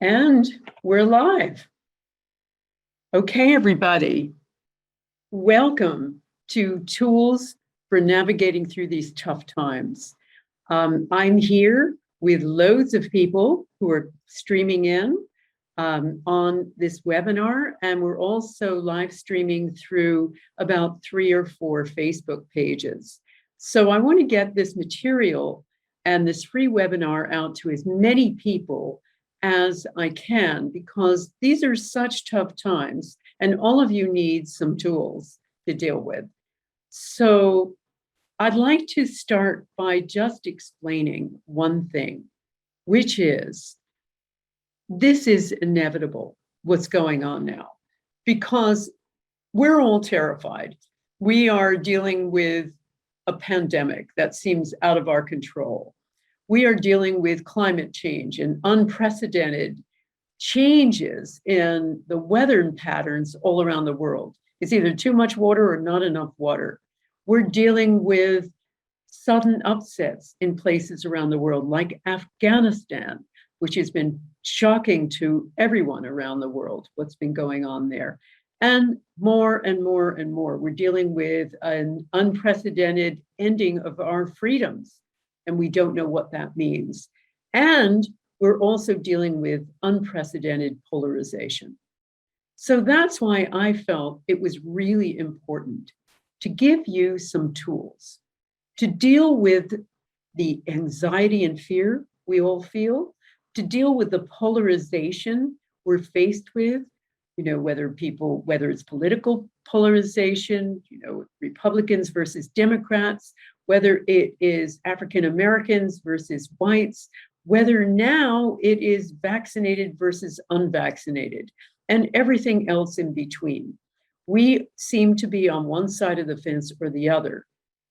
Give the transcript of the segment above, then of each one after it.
And we're live. Okay, everybody. Welcome to Tools for Navigating Through These Tough Times. I'm here with loads of people who are streaming in on this webinar, and we're also live streaming through about 3 or 4 Facebook pages. So I want to get this material and this free webinar out to as many people as I can, because these are such tough times and all of you need some tools to deal with. So I'd like to start by just explaining one thing, which is this is inevitable, what's going on now, because we're all terrified. We are dealing with a pandemic that seems out of our control. We are dealing with climate change and unprecedented changes in the weather patterns all around the world. It's either too much water or not enough water. We're dealing with sudden upsets in places around the world, like Afghanistan, which has been shocking to everyone around the world, what's been going on there. And more and more and more. We're dealing with an unprecedented ending of our freedoms, and we don't know what that means. And we're also dealing with unprecedented polarization. So that's why I felt it was really important to give you some tools to deal with the anxiety and fear we all feel, to deal with the polarization we're faced with, whether it's political polarization, Republicans versus Democrats, whether it is African Americans versus whites, whether now it is vaccinated versus unvaccinated, and everything else in between. We seem to be on one side of the fence or the other,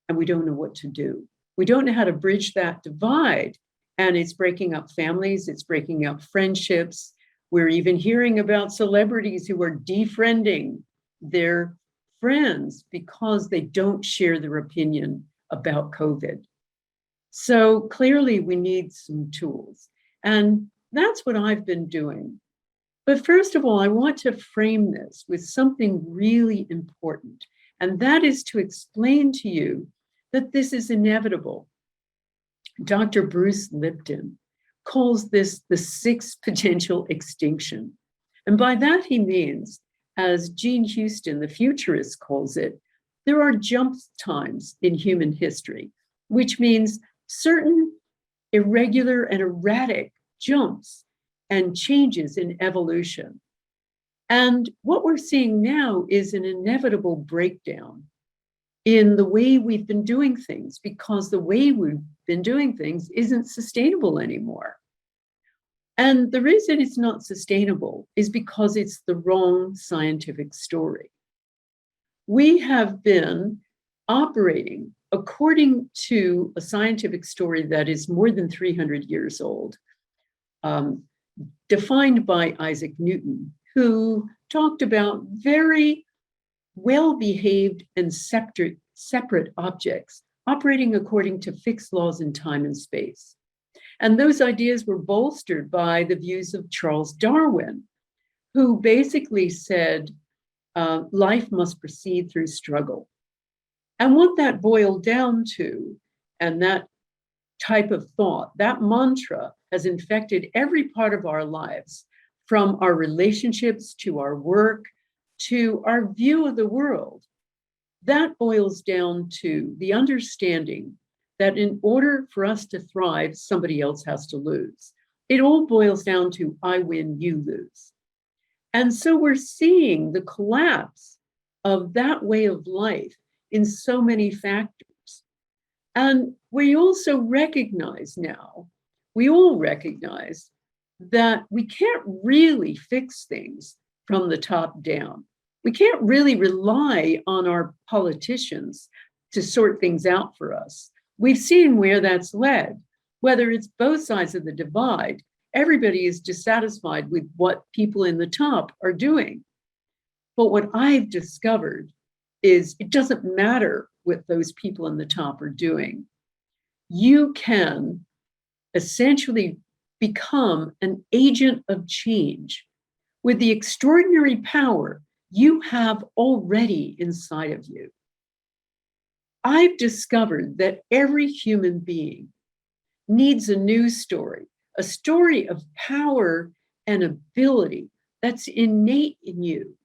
and we don't know what to do. We don't know how to bridge that divide, and it's breaking up families, it's breaking up friendships. We're even hearing about celebrities who are defriending their friends because they don't share their opinion about COVID. So clearly we need some tools, and that's what I've been doing. But first of all, I want to frame this with something really important, and that is to explain to you that this is inevitable. Dr. Bruce Lipton calls this the 6th potential extinction. And by that he means, as Jean Houston, the futurist, calls it, there are jump times in human history, which means certain irregular and erratic jumps and changes in evolution. And what we're seeing now is an inevitable breakdown in the way we've been doing things, because the way we've been doing things isn't sustainable anymore. And the reason it's not sustainable is because it's the wrong scientific story. We have been operating according to a scientific story that is more than 300 years old, defined by Isaac Newton, who talked about very well-behaved and separate objects operating according to fixed laws in time and space. And those ideas were bolstered by the views of Charles Darwin, who basically said life must proceed through struggle. And what that boiled down to, and that type of thought, that mantra has infected every part of our lives, from our relationships to our work to our view of the world. That boils down to the understanding that in order for us to thrive, somebody else has to lose. It all boils down to I win, you lose. And so we're seeing the collapse of that way of life in so many factors. And we also recognize now, we all recognize that we can't really fix things from the top down. We can't really rely on our politicians to sort things out for us. We've seen where that's led, whether it's both sides of the divide. Everybody is dissatisfied with what people in the top are doing. But what I've discovered is it doesn't matter what those people in the top are doing. You can essentially become an agent of change with the extraordinary power you have already inside of you. I've discovered that every human being needs a new story, a story of power and ability that's innate in you,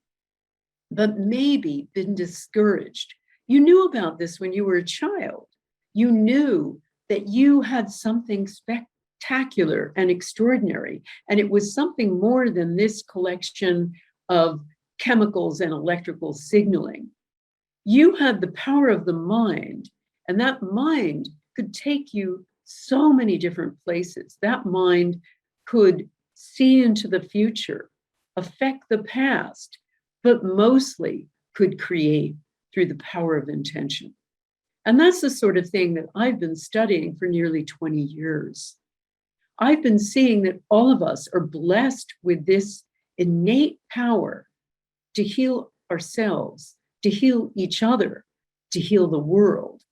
but maybe been discouraged. You knew about this when you were a child. You knew that you had something spectacular and extraordinary, and it was something more than this collection of chemicals and electrical signaling. You had the power of the mind, and that mind could take you so many different places. That mind could see into the future, affect the past, but mostly could create through the power of intention. And that's the sort of thing that I've been studying for nearly 20 years. I've been seeing that all of us are blessed with this innate power to heal ourselves, to heal each other, to heal the world.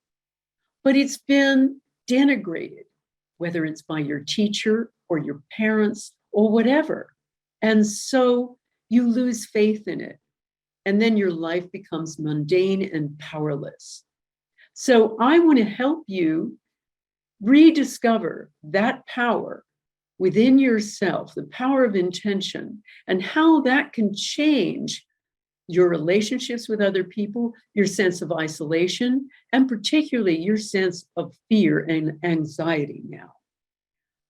But it's been denigrated, whether it's by your teacher or your parents or whatever. And so you lose faith in it. And then your life becomes mundane and powerless. So I want to help you rediscover that power within yourself, the power of intention, and how that can change your relationships with other people, your sense of isolation, and particularly your sense of fear and anxiety now.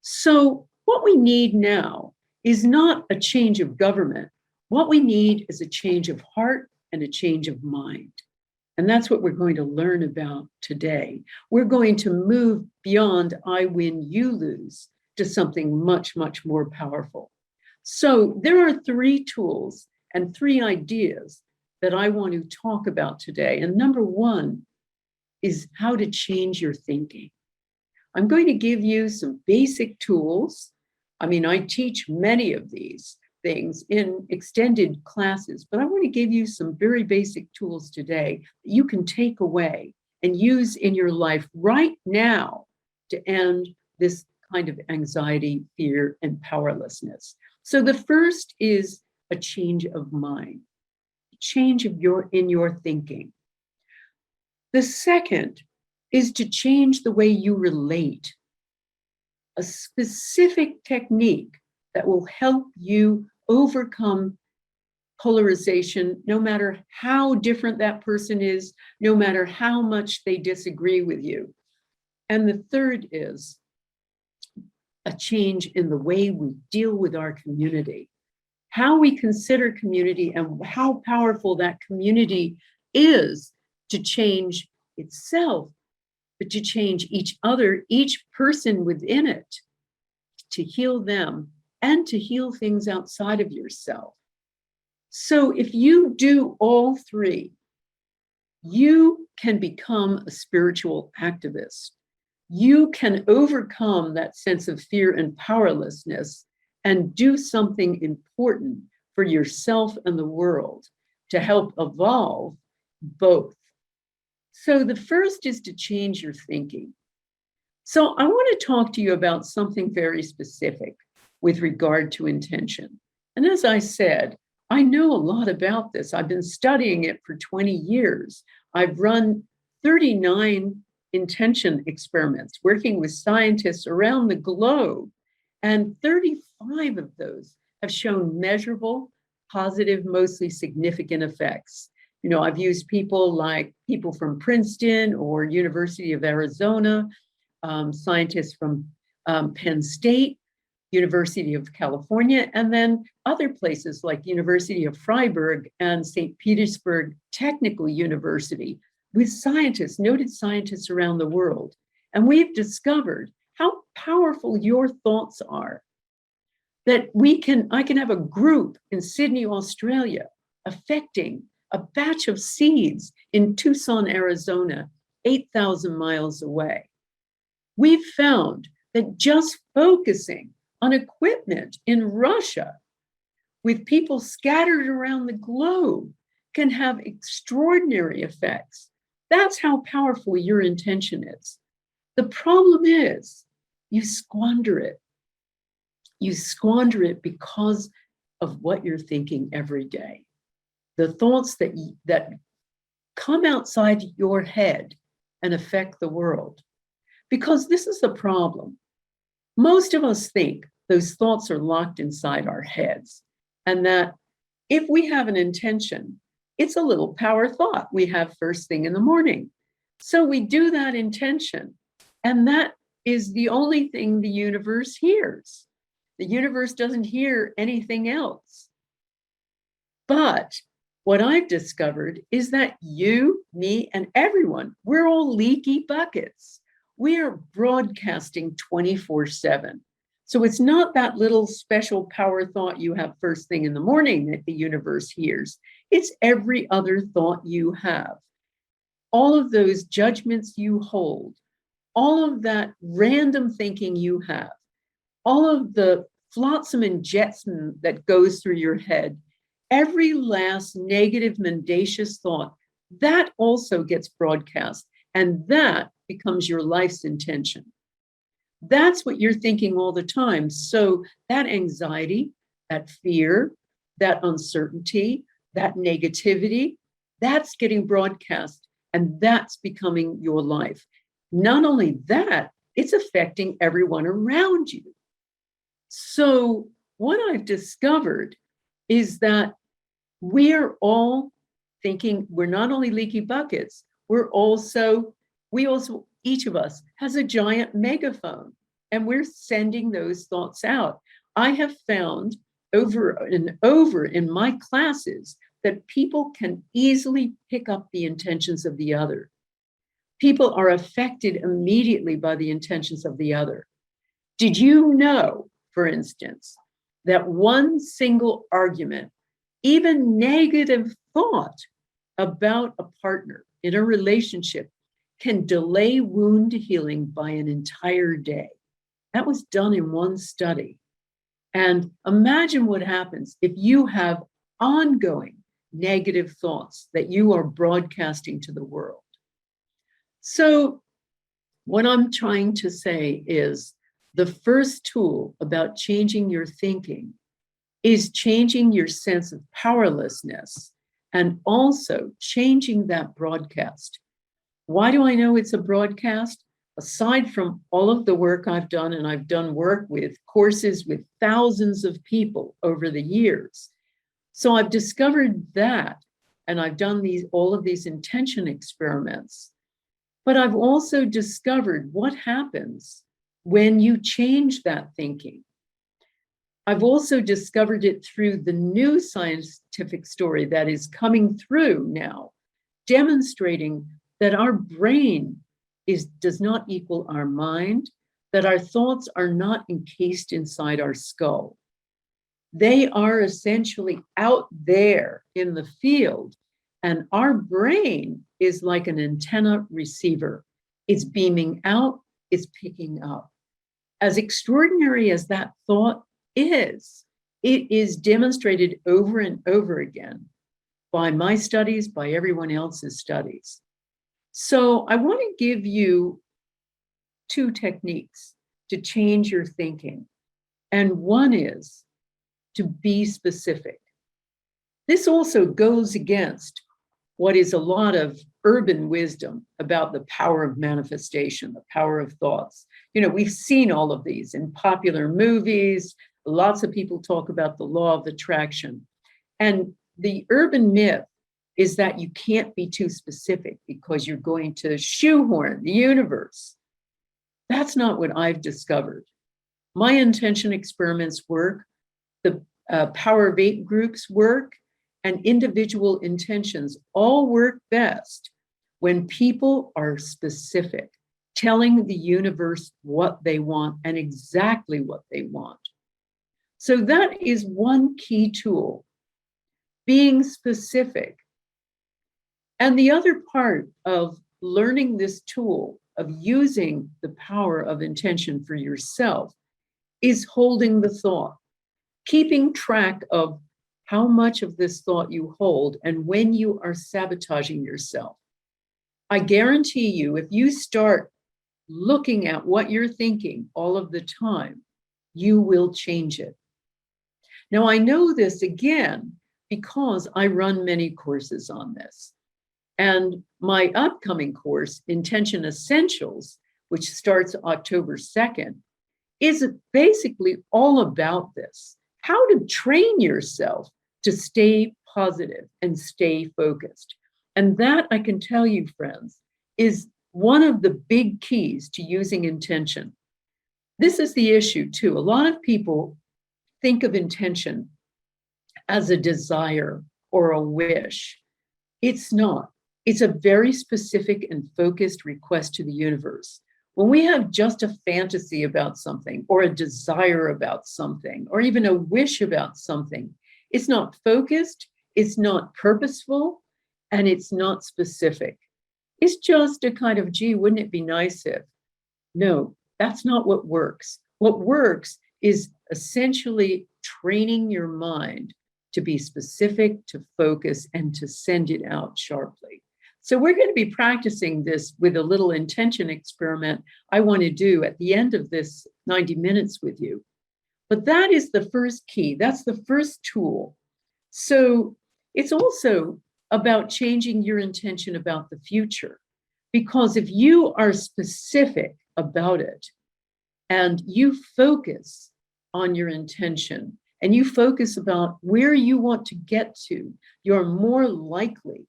So what we need now is not a change of government. What we need is a change of heart and a change of mind. And that's what we're going to learn about today. We're going to move beyond I win, you lose to something much, much more powerful. So there are 3 tools and 3 ideas that I want to talk about today. And number 1 is how to change your thinking. I'm going to give you some basic tools. I mean, I teach many of these things in extended classes, but I want to give you some very basic tools today that you can take away and use in your life right now to end this kind of anxiety, fear, and powerlessness. So the first is a change of mind, change of in your thinking. The second is to change the way you relate, a specific technique that will help you overcome polarization, no matter how different that person is, no matter how much they disagree with you. And the third is a change in the way we deal with our community, how we consider community and how powerful that community is to change itself, but to change each other, each person within it, to heal them and to heal things outside of yourself. So if you do all 3, you can become a spiritual activist. You can overcome that sense of fear and powerlessness and do something important for yourself and the world to help evolve both. So the first is to change your thinking. So I want to talk to you about something very specific with regard to intention. And as I said, I know a lot about this. I've been studying it for 20 years. I've run 39 intention experiments, working with scientists around the globe, and 35 of those have shown measurable, positive, mostly significant effects. You know, I've used people from Princeton or University of Arizona, scientists from Penn State, University of California, and then other places like University of Freiburg and St. Petersburg Technical University, with scientists, noted scientists around the world. And we've discovered how powerful your thoughts are. That I can have a group in Sydney, Australia, affecting a batch of seeds in Tucson, Arizona, 8,000 miles away. We've found that just focusing on equipment in Russia with people scattered around the globe can have extraordinary effects. That's how powerful your intention is. The problem is you squander it. you squander it because of what you're thinking every day. The thoughts that come outside your head and affect the world. Because this is the problem. Most of us think those thoughts are locked inside our heads, and that if we have an intention, it's a little power thought we have first thing in the morning. So we do that intention, and that is the only thing the universe hears. The universe doesn't hear anything else. But what I've discovered is that you, me, and everyone, we're all leaky buckets. We are broadcasting 24/7. So it's not that little special power thought you have first thing in the morning that the universe hears. It's every other thought you have. All of those judgments you hold, all of that random thinking you have, all of the flotsam and jetsam that goes through your head, every last negative, mendacious thought, that also gets broadcast, and that becomes your life's intention. That's what you're thinking all the time. So that anxiety, that fear, that uncertainty, that negativity, that's getting broadcast, and that's becoming your life. Not only that, it's affecting everyone around you. So what I've discovered is that we're all thinking we're not only leaky buckets, each of us has a giant megaphone, and we're sending those thoughts out. I have found over and over in my classes that people can easily pick up the intentions of the other. People are affected immediately by the intentions of the other. Did you know, for instance, that one single argument, even negative thought about a partner in a relationship, can delay wound healing by an entire day? That was done in one study. And imagine what happens if you have ongoing negative thoughts that you are broadcasting to the world. So what I'm trying to say is the first tool about changing your thinking is changing your sense of powerlessness and also changing that broadcast. Why do I know it's a broadcast? Aside from all of the work I've done, and I've done work with courses with thousands of people over the years. So I've discovered that, and I've done all of these intention experiments. But I've also discovered what happens when you change that thinking. I've also discovered it through the new scientific story that is coming through now, demonstrating that our brain does not equal our mind, that our thoughts are not encased inside our skull. They are essentially out there in the field, and our brain is like an antenna receiver. It's beaming out, it's picking up. As extraordinary as that thought is, it is demonstrated over and over again by my studies, by everyone else's studies. So I want to give you two techniques to change your thinking. And one is to be specific. This also goes against what is a lot of urban wisdom about the power of manifestation, the power of thoughts. You know, we've seen all of these in popular movies. Lots of people talk about the law of attraction. And the urban myth is that you can't be too specific because you're going to shoehorn the universe. That's not what I've discovered. My intention experiments work, the Power of 8 groups work, and individual intentions all work best when people are specific, telling the universe what they want and exactly what they want. So that is one key tool, being specific. And the other part of learning this tool, of using the power of intention for yourself, is holding the thought, keeping track of how much of this thought you hold and when you are sabotaging yourself. I guarantee you, if you start looking at what you're thinking all of the time, you will change it. Now, I know this again because I run many courses on this. And my upcoming course, Intention Essentials, which starts October 2nd, is basically all about this, how to train yourself to stay positive and stay focused. And that, I can tell you, friends, is one of the big keys to using intention. This is the issue, too. A lot of people think of intention as a desire or a wish. It's not. It's a very specific and focused request to the universe. When we have just a fantasy about something or a desire about something or even a wish about something, it's not focused, it's not purposeful, and it's not specific. It's just a kind of, gee, wouldn't it be nice if? No, that's not what works. What works is essentially training your mind to be specific, to focus, and to send it out sharply. So we're going to be practicing this with a little intention experiment I want to do at the end of this 90 minutes with you. But that is the first key. That's the first tool. So it's also about changing your intention about the future. Because if you are specific about it and you focus on your intention and you focus about where you want to get to, you're more likely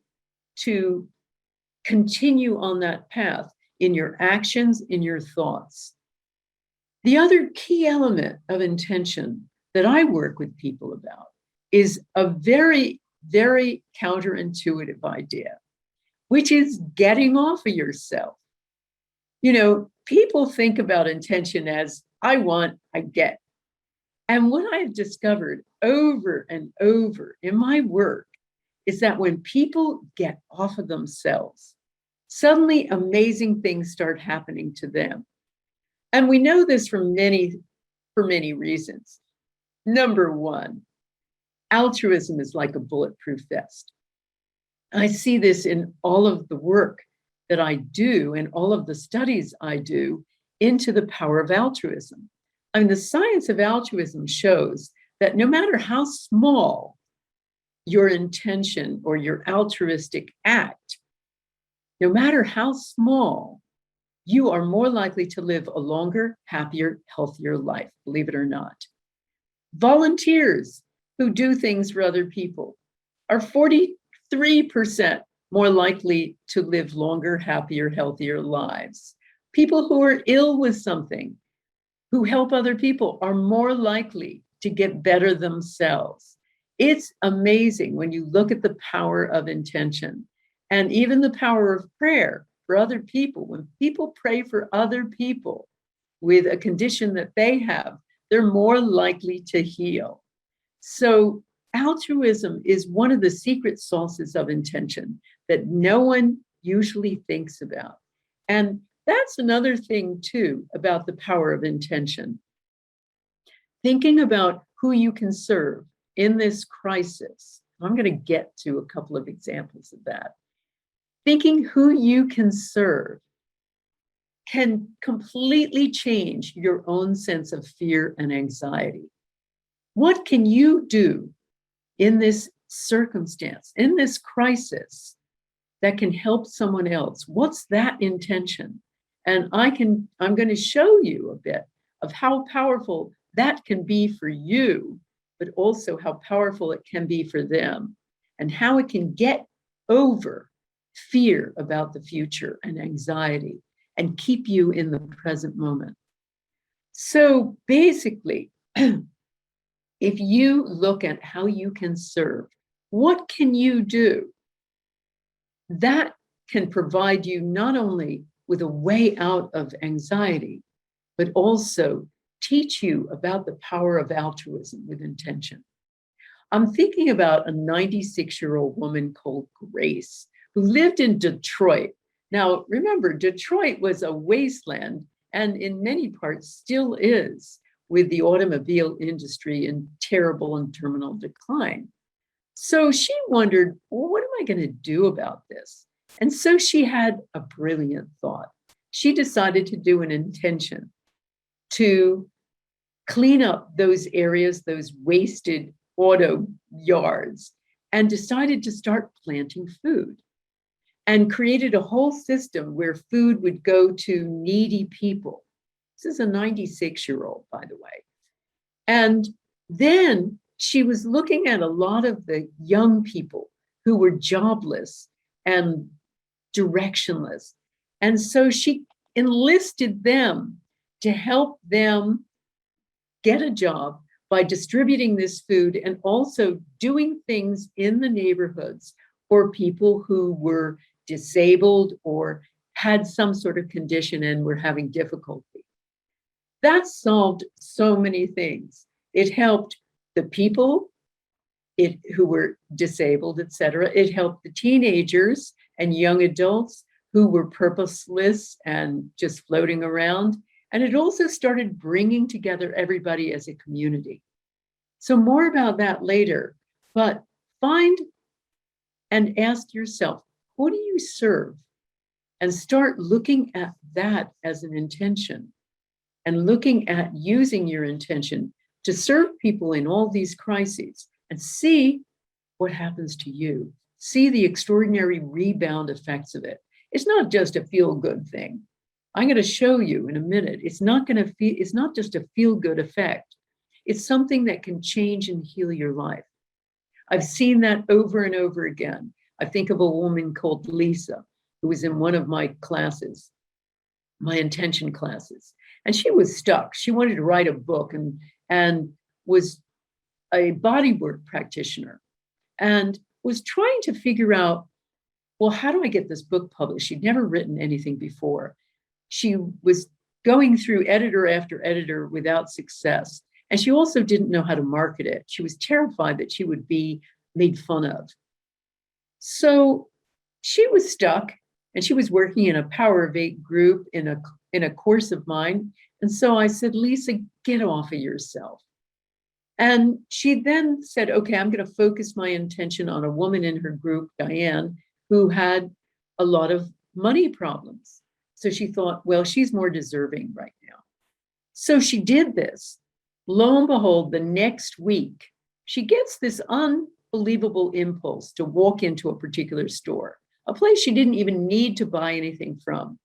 to continue on that path in your actions, in your thoughts. The other key element of intention that I work with people about is a very, very counterintuitive idea, which is getting off of yourself. You know, people think about intention as I want, I get. And what I've discovered over and over in my work is that when people get off of themselves, suddenly amazing things start happening to them. And we know this for many reasons. Number one, altruism is like a bulletproof vest. I see this in all of the work that I do and all of the studies I do into the power of altruism. I mean, the science of altruism shows that no matter how small your intention or your altruistic act, no matter how small, you are more likely to live a longer, happier, healthier life, believe it or not. Volunteers who do things for other people are 43% more likely to live longer, happier, healthier lives. People who are ill with something, who help other people, are more likely to get better themselves. It's amazing when you look at the power of intention and even the power of prayer for other people. When people pray for other people with a condition that they have, they're more likely to heal. So altruism is one of the secret sources of intention that no one usually thinks about. And that's another thing, too, about the power of intention. Thinking about who you can serve in this crisis. I'm going to get to a couple of examples of that. Thinking who you can serve can completely change your own sense of fear and anxiety. What can you do in this circumstance, in this crisis, that can help someone else? What's that intention? And I'm going to show you a bit of how powerful that can be for you, but also how powerful it can be for them, and how it can get over fear about the future and anxiety and keep you in the present moment. So basically, if you look at how you can serve, what can you do? That can provide you not only with a way out of anxiety, but also teach you about the power of altruism with intention. I'm thinking about a 96-year-old woman called Grace, who lived in Detroit. Now, remember, Detroit was a wasteland, and in many parts still is, with the automobile industry in terrible and terminal decline. So she wondered, well, what am I going to do about this? And so she had a brilliant thought. She decided to do an intention to clean up those areas, those wasted auto yards, and decided to start planting food and created a whole system where food would go to needy people. This is a 96-year-old, by the way. And then she was looking at a lot of the young people who were jobless and directionless. And so she enlisted them to help them get a job by distributing this food and also doing things in the neighborhoods for people who were disabled or had some sort of condition and were having difficulty. That solved so many things. It helped the people who were disabled, et cetera. It helped the teenagers and young adults who were purposeless and just floating around. And it also started bringing together everybody as a community. So more about that later, but find and ask yourself, who do you serve? And start looking at that as an intention and looking at using your intention to serve people in all these crises and see what happens to you. See the extraordinary rebound effects of it. It's not just a feel-good thing. I'm going to show you in a minute. It's not just a feel-good effect. It's something that can change and heal your life. I've seen that over and over again. I think of a woman called Lisa, who was in one of my classes, my intention classes. And she was stuck. She wanted to write a book and was a bodywork practitioner and was trying to figure out, well, how do I get this book published? She'd never written anything before. She was going through editor after editor without success. And she also didn't know how to market it. She was terrified that she would be made fun of. So she was stuck, and she was working in a Power of 8 group in a course of mine. And so I said, Lisa, get off of yourself. And she then said, okay, I'm going to focus my intention on a woman in her group, Diane, who had a lot of money problems. So she thought, well, she's more deserving right now. So she did this. Lo and behold, the next week, she gets this unbelievable impulse to walk into a particular store, a place she didn't even need to buy anything from.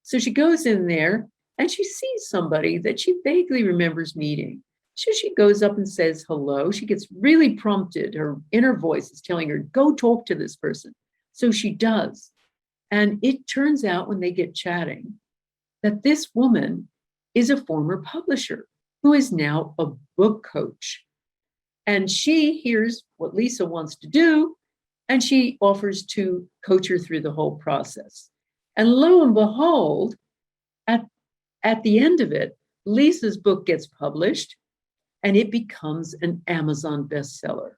So she goes in there and she sees somebody that she vaguely remembers meeting. So she goes up and says hello. She gets really prompted. Her inner voice is telling her, go talk to this person. So she does. And it turns out when they get chatting that this woman is a former publisher who is now a book coach. And she hears what Lisa wants to do, and she offers to coach her through the whole process. And lo and behold, at the end of it, Lisa's book gets published, and it becomes an Amazon bestseller.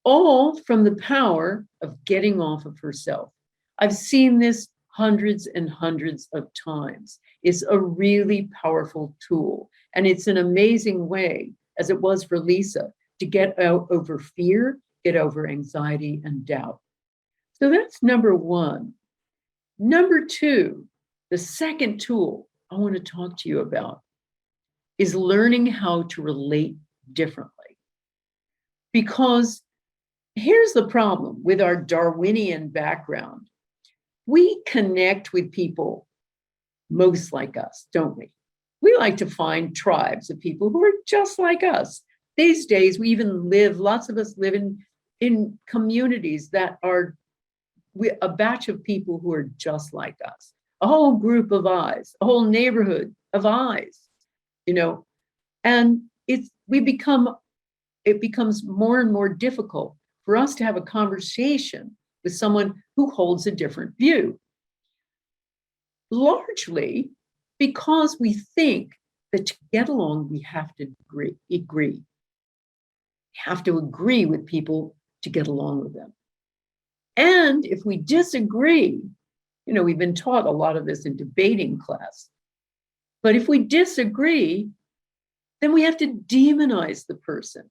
All from the power of getting off of herself. I've seen this hundreds and hundreds of times. It's a really powerful tool. And it's an amazing way, as it was for Lisa, to get out over fear, get over anxiety and doubt. So that's number one. Number two, the second tool I want to talk to you about is learning how to relate differently. Because here's the problem with our Darwinian background. We connect with people most like us, don't we? We like to find tribes of people who are just like us. These days, lots of us live in communities that are a batch of people who are just like us, a whole group of eyes, a whole neighborhood of eyes, and it becomes more and more difficult for us to have a conversation with someone who holds a different view. Largely because we think that to get along, we have to agree. We have to agree with people to get along with them. And if we disagree, we've been taught a lot of this in debating class, but if we disagree, then we have to demonize the person.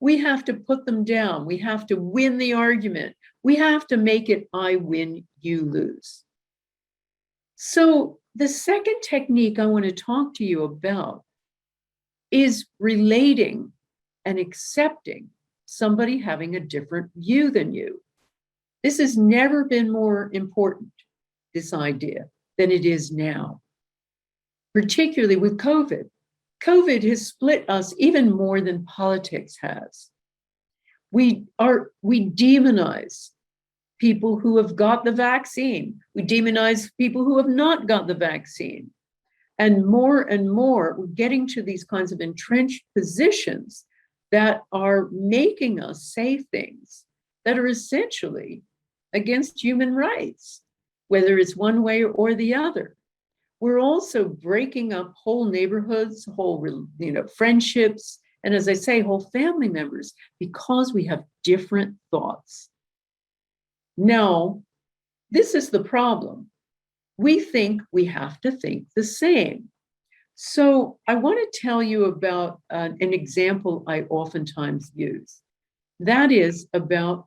We have to put them down. We have to win the argument. We have to make it I win, you lose. So the second technique I want to talk to you about is relating and accepting somebody having a different view than you. This has never been more important, this idea, than it is now, particularly with COVID. COVID has split us even more than politics has. We demonize people who have got the vaccine. We demonize people who have not got the vaccine. And more, we're getting to these kinds of entrenched positions that are making us say things that are essentially against human rights, whether it's one way or the other. We're also breaking up whole neighborhoods, whole friendships, and as I say, whole family members, because we have different thoughts. Now, this is the problem. We think we have to think the same. So I want to tell you about an example I oftentimes use. That is about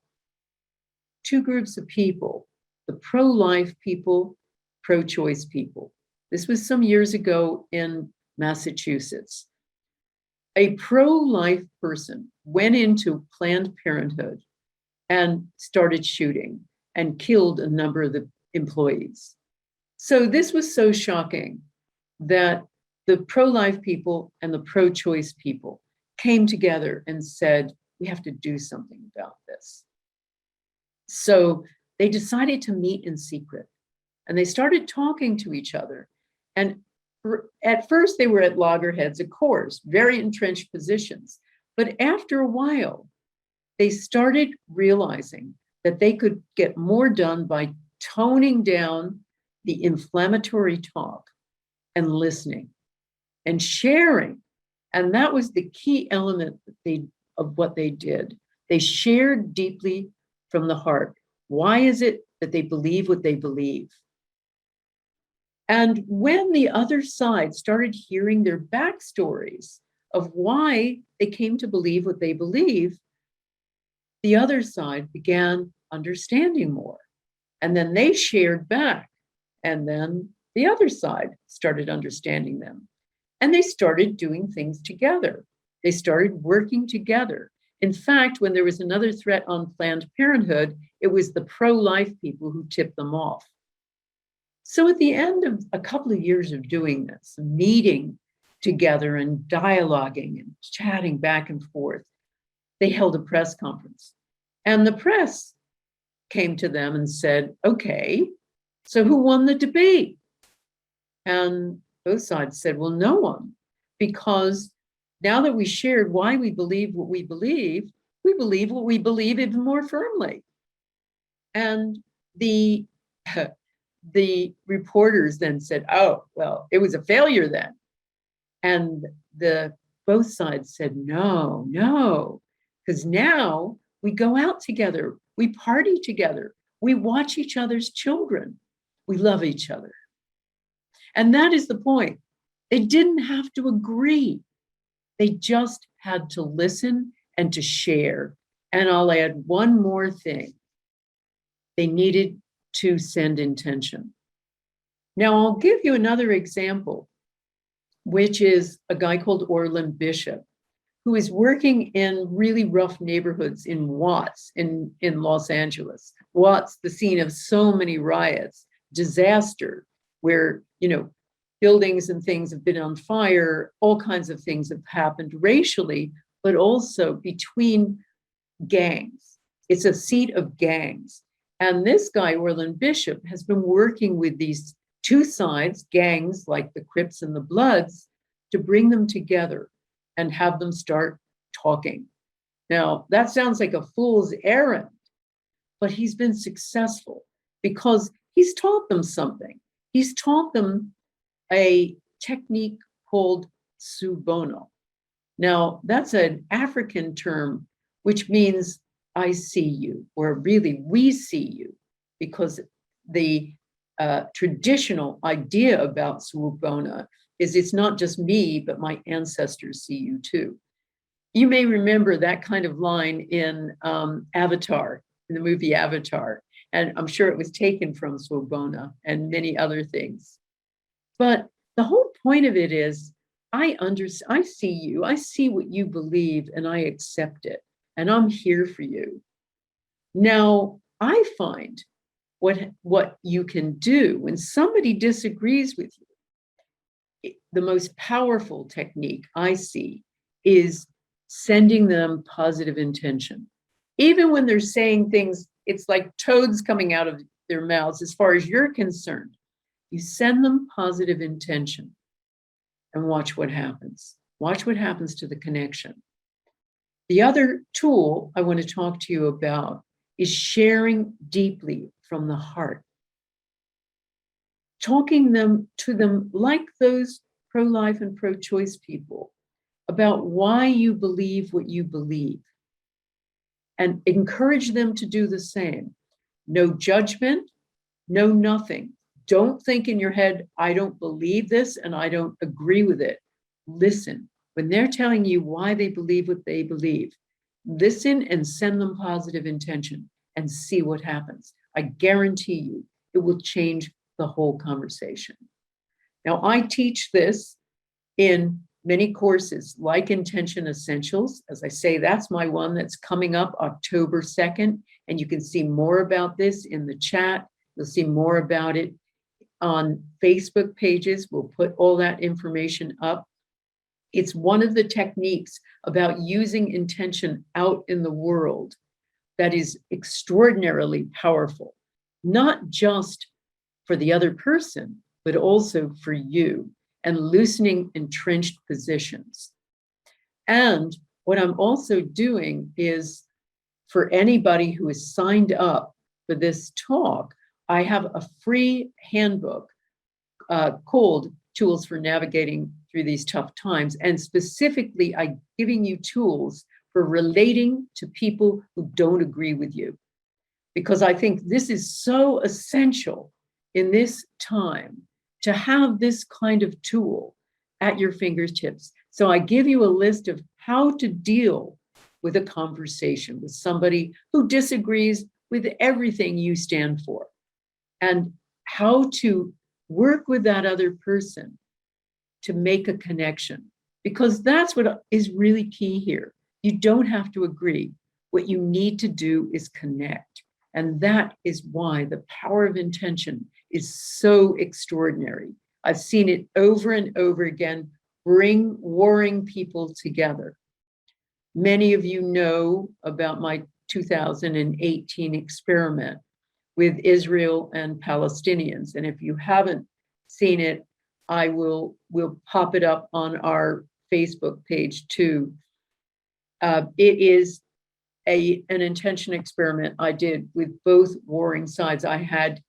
two groups of people, the pro-life people, pro-choice people. This was some years ago in Massachusetts. A pro-life person went into Planned Parenthood and started shooting and killed a number of the employees. So this was so shocking that the pro-life people and the pro-choice people came together and said, we have to do something about this. So they decided to meet in secret and they started talking to each other. And at first they were at loggerheads, of course, very entrenched positions. But after a while, they started realizing that they could get more done by toning down the inflammatory talk and listening and sharing. And that was the key element of what they did. They shared deeply from the heart. Why is it that they believe what they believe? And when the other side started hearing their backstories of why they came to believe what they believe, the other side began understanding more. And then they shared back. And then the other side started understanding them. And they started doing things together. They started working together. In fact, when there was another threat on Planned Parenthood, it was the pro-life people who tipped them off. So at the end of a couple of years of doing this, meeting together and dialoguing and chatting back and forth, they held a press conference. And the press came to them and said, okay, so who won the debate? And both sides said, well, no one, because now that we shared why we believe what we believe what we believe even more firmly. And the reporters then said, oh, well, it was a failure then. And both sides said, no, because now we go out together, we party together, we watch each other's children, we love each other. And that is the point. They didn't have to agree. They just had to listen and to share. And I'll add one more thing. They needed to send intention. Now, I'll give you another example, which is a guy called Orland Bishop, who is working in really rough neighborhoods in Watts, in Los Angeles. Watts, the scene of so many riots, disaster, where, buildings and things have been on fire, all kinds of things have happened racially, but also between gangs. It's a seat of gangs. And this guy, Orland Bishop, has been working with these two sides, gangs like the Crips and the Bloods, to bring them together and have them start talking. Now, that sounds like a fool's errand, but he's been successful because he's taught them something. He's taught them a technique called subono. Now, that's an African term, which means I see you, or really we see you, because the traditional idea about subono is it's not just me, but my ancestors see you too. You may remember that kind of line in Avatar, in the movie Avatar, and I'm sure it was taken from subono and many other things. But the whole point of it is I see you, I see what you believe, and I accept it, and I'm here for you. Now, I find what you can do when somebody disagrees with you, the most powerful technique I see is sending them positive intention. Even when they're saying things, it's like toads coming out of their mouths. As far as you're concerned, you send them positive intention and watch what happens. Watch what happens to the connection. The other tool I want to talk to you about is sharing deeply from the heart. Talking to them like those pro-life and pro-choice people about why you believe what you believe, and encourage them to do the same. No judgment, no nothing. Don't think in your head, I don't believe this and I don't agree with it. Listen. When they're telling you why they believe what they believe, listen and send them positive intention and see what happens. I guarantee you it will change the whole conversation. Now, I teach this in many courses like Intention Essentials. As I say, that's my one that's coming up October 2nd, and you can see more about this in the chat. You'll see more about it on Facebook pages. We'll put all that information up. It's one of the techniques about using intention out in the world that is extraordinarily powerful, not just for the other person, but also for you, and loosening entrenched positions. And what I'm also doing is, for anybody who is signed up for this talk, I have a free handbook called Tools for Navigating Through These Tough Times. And specifically, I'm giving you tools for relating to people who don't agree with you. Because I think this is so essential in this time to have this kind of tool at your fingertips. So I give you a list of how to deal with a conversation with somebody who disagrees with everything you stand for, and how to work with that other person to make a connection, because that's what is really key here. You don't have to agree. What you need to do is connect. And that is why the power of intention is so extraordinary. I've seen it over and over again, bring warring people together. Many of you know about my 2018 experiment with Israel and Palestinians. And if you haven't seen it, we'll pop it up on our Facebook page too. It is an intention experiment I did with both warring sides. I had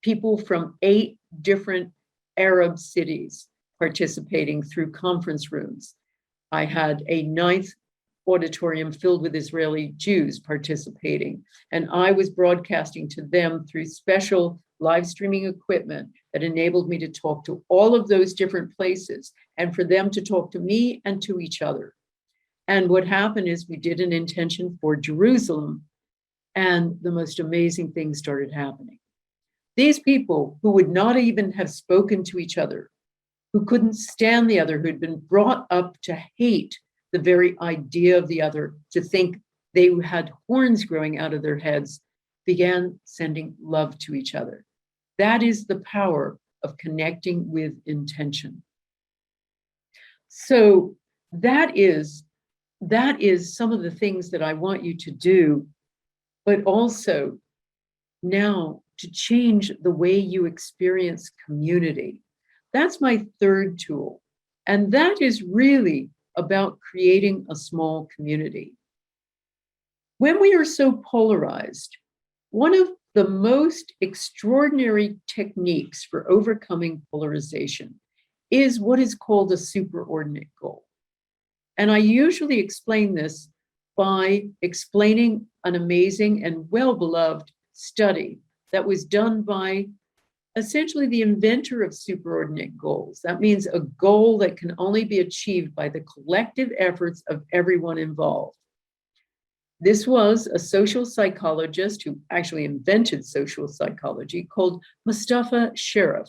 people from 8 different Arab cities participating through conference rooms. I had a 9th auditorium filled with Israeli Jews participating, and I was broadcasting to them through special live streaming equipment that enabled me to talk to all of those different places and for them to talk to me and to each other. And what happened is we did an intention for Jerusalem, and the most amazing things started happening. These people who would not even have spoken to each other, who couldn't stand the other, who'd been brought up to hate the very idea of the other, to think they had horns growing out of their heads, began sending love to each other. That is the power of connecting with intention. So that is some of the things that I want you to do, but also now to change the way you experience community. That's my third tool. And that is really about creating a small community. When we are so polarized, one of the most extraordinary techniques for overcoming polarization is what is called a superordinate goal. And I usually explain this by explaining an amazing and well-beloved study that was done by essentially the inventor of superordinate goals. That means a goal that can only be achieved by the collective efforts of everyone involved. This was a social psychologist who actually invented social psychology called Mustafa Sherif.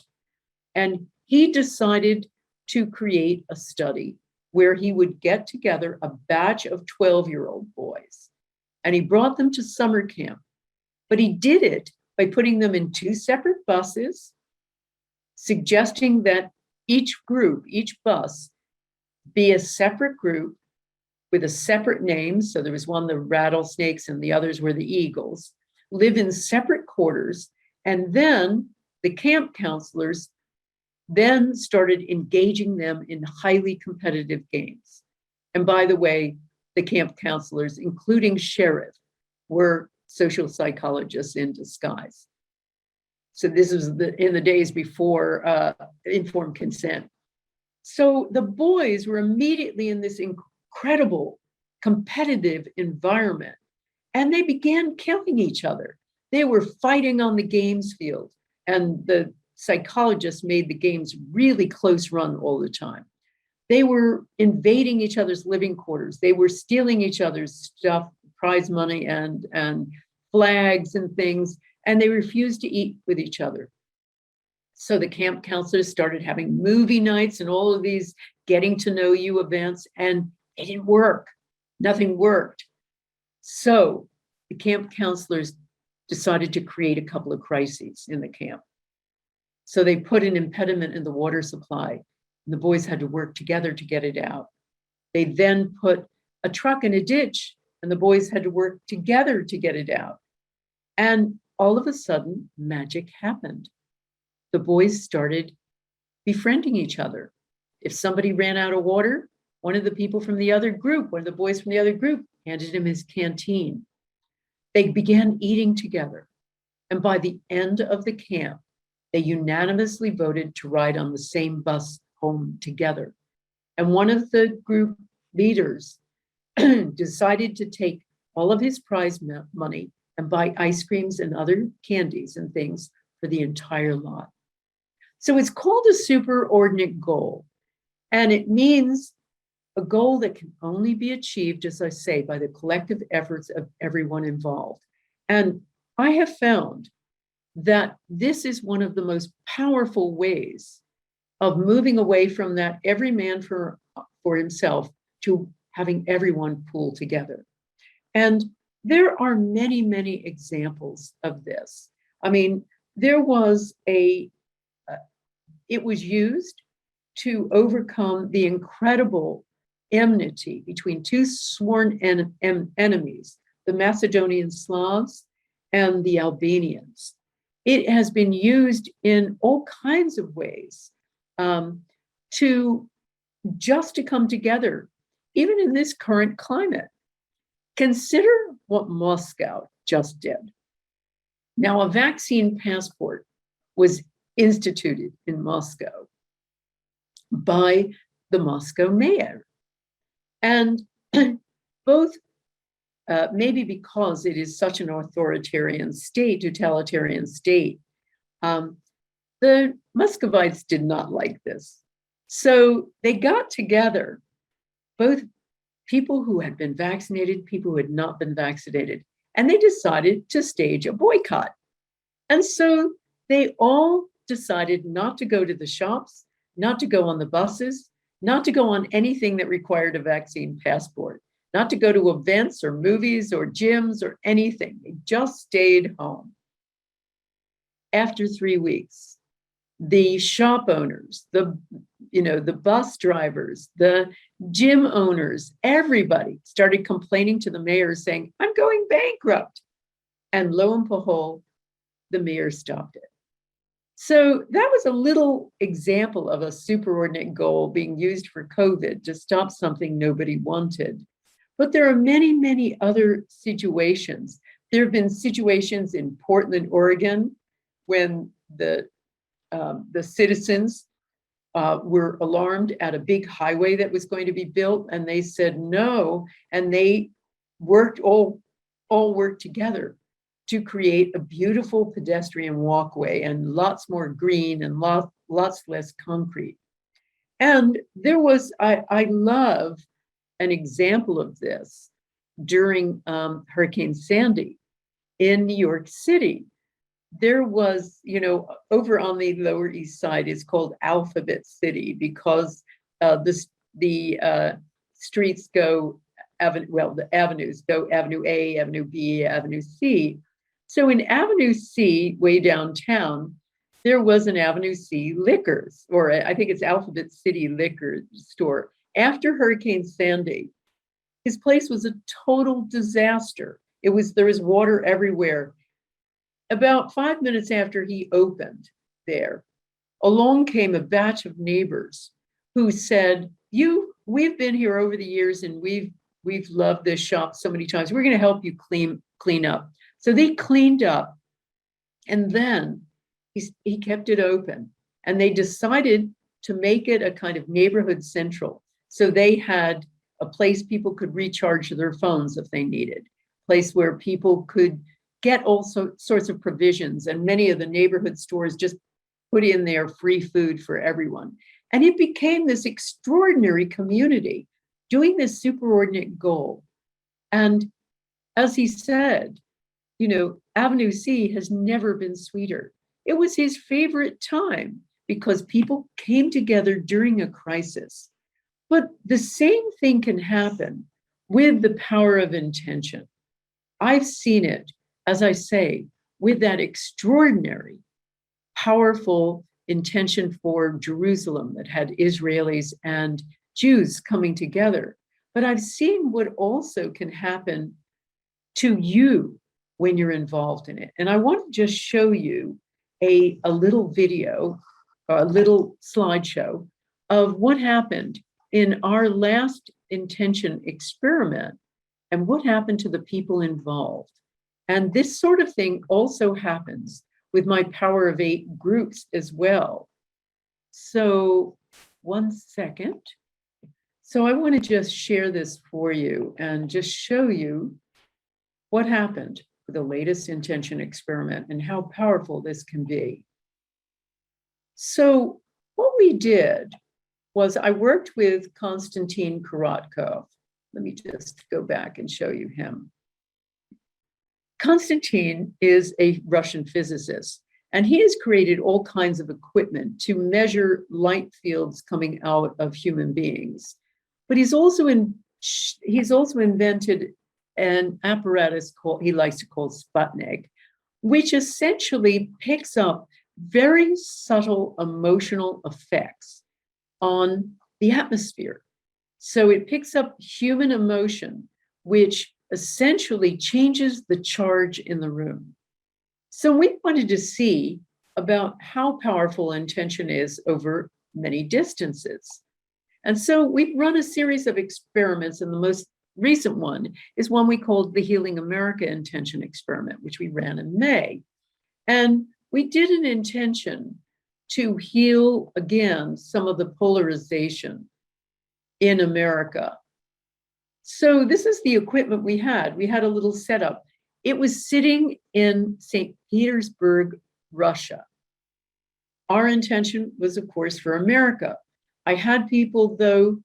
And he decided to create a study where he would get together a batch of 12-year-old boys, and he brought them to summer camp. But he did it by putting them in 2 separate buses, suggesting that each group, each bus, be a separate group with a separate name. So there was one, the rattlesnakes, and the others were the eagles, live in separate quarters. And then the camp counselors then started engaging them in highly competitive games. And by the way, the camp counselors, including sheriff, were social psychologists in disguise. So this was in the days before informed consent. So the boys were immediately in this incredible competitive environment, and they began killing each other. They were fighting on the games field, and the psychologists made the games really close run all the time. They were invading each other's living quarters. They were stealing each other's stuff, prize money and flags and things, and they refused to eat with each other. So the camp counselors started having movie nights and all of these getting to know you events, and it didn't work. Nothing worked. So the camp counselors decided to create a couple of crises in the camp. So they put an impediment in the water supply, and the boys had to work together to get it out. They then put a truck in a ditch, and the boys had to work together to get it out. And all of a sudden, magic happened. The boys started befriending each other. If somebody ran out of water, one of the people from the other group, one of the boys from the other group, handed him his canteen. They began eating together. And by the end of the camp, they unanimously voted to ride on the same bus home together. And one of the group leaders decided to take all of his prize money and buy ice creams and other candies and things for the entire lot. So it's called a superordinate goal. And it means a goal that can only be achieved, as I say, by the collective efforts of everyone involved. And I have found that this is one of the most powerful ways of moving away from that every man for himself to having everyone pool together. And there are many, many examples of this. I mean, there was it was used to overcome the incredible enmity between 2 sworn enemies, the Macedonian Slavs and the Albanians. It has been used in all kinds of ways to come together, even in this current climate. Consider what Moscow just did. Now, a vaccine passport was instituted in Moscow by the Moscow mayor. And both, maybe because it is such an authoritarian state, totalitarian state, the Muscovites did not like this. So they got together, both people who had been vaccinated, people who had not been vaccinated, and they decided to stage a boycott. And so they all decided not to go to the shops, not to go on the buses, not to go on anything that required a vaccine passport, not to go to events or movies or gyms or anything. They just stayed home. After 3 weeks, the shop owners, the bus drivers, the gym owners, everybody started complaining to the mayor saying, "I'm going bankrupt." And lo and behold, the mayor stopped it. So that was a little example of a superordinate goal being used for COVID to stop something nobody wanted. But there are many, many other situations. There have been situations in Portland, Oregon, when the citizens were alarmed at a big highway that was going to be built, and they said no, and they all worked together to create a beautiful pedestrian walkway and lots more green and lots less concrete. And there was, I love an example of this during Hurricane Sandy in New York City. there was, over on the Lower East Side, it's called Alphabet City because the streets go the avenues go Avenue A, Avenue B, Avenue C. So in Avenue C, way downtown, there was an Avenue C Liquors, or I think it's Alphabet City Liquor Store. After Hurricane Sandy, his place was a total disaster. There was water everywhere. About 5 minutes after he opened there, along came a batch of neighbors who said, we've been here over the years and we've loved this shop so many times. We're going to help you clean up. So they cleaned up, and then he kept it open, and they decided to make it a kind of neighborhood central. So they had a place people could recharge their phones if they needed, a place where people could get all sorts of provisions. And many of the neighborhood stores just put in there free food for everyone. And it became this extraordinary community doing this superordinate goal. And as he said, Avenue C has never been sweeter. It was his favorite time because people came together during a crisis. But the same thing can happen with the power of intention. I've seen it, as I say, with that extraordinary, powerful intention for Jerusalem that had Israelis and Jews coming together. But I've seen what also can happen to you when you're involved in it. And I want to just show you a little video, a little slideshow of what happened in our last intention experiment and what happened to the people involved. And this sort of thing also happens with my Power of 8 groups as well. So 1 second. So I want to just share this for you and just show you what happened with the latest intention experiment and how powerful this can be. So what we did was I worked with Konstantin Korotkov. Let me just go back and show you him. Konstantin is a Russian physicist, and he has created all kinds of equipment to measure light fields coming out of human beings. But he's also invented an apparatus he likes to call Sputnik, which essentially picks up very subtle emotional effects on the atmosphere. So it picks up human emotion, which essentially changes the charge in the room. So we wanted to see about how powerful intention is over many distances. And so we've run a series of experiments, and the most recent one is one we called the Healing America Intention Experiment, which we ran in May. And we did an intention to heal, again, some of the polarization in America. So this is the equipment we had. We had a little setup. It was sitting in St. Petersburg, Russia. Our intention was, of course, for America. I had people, though,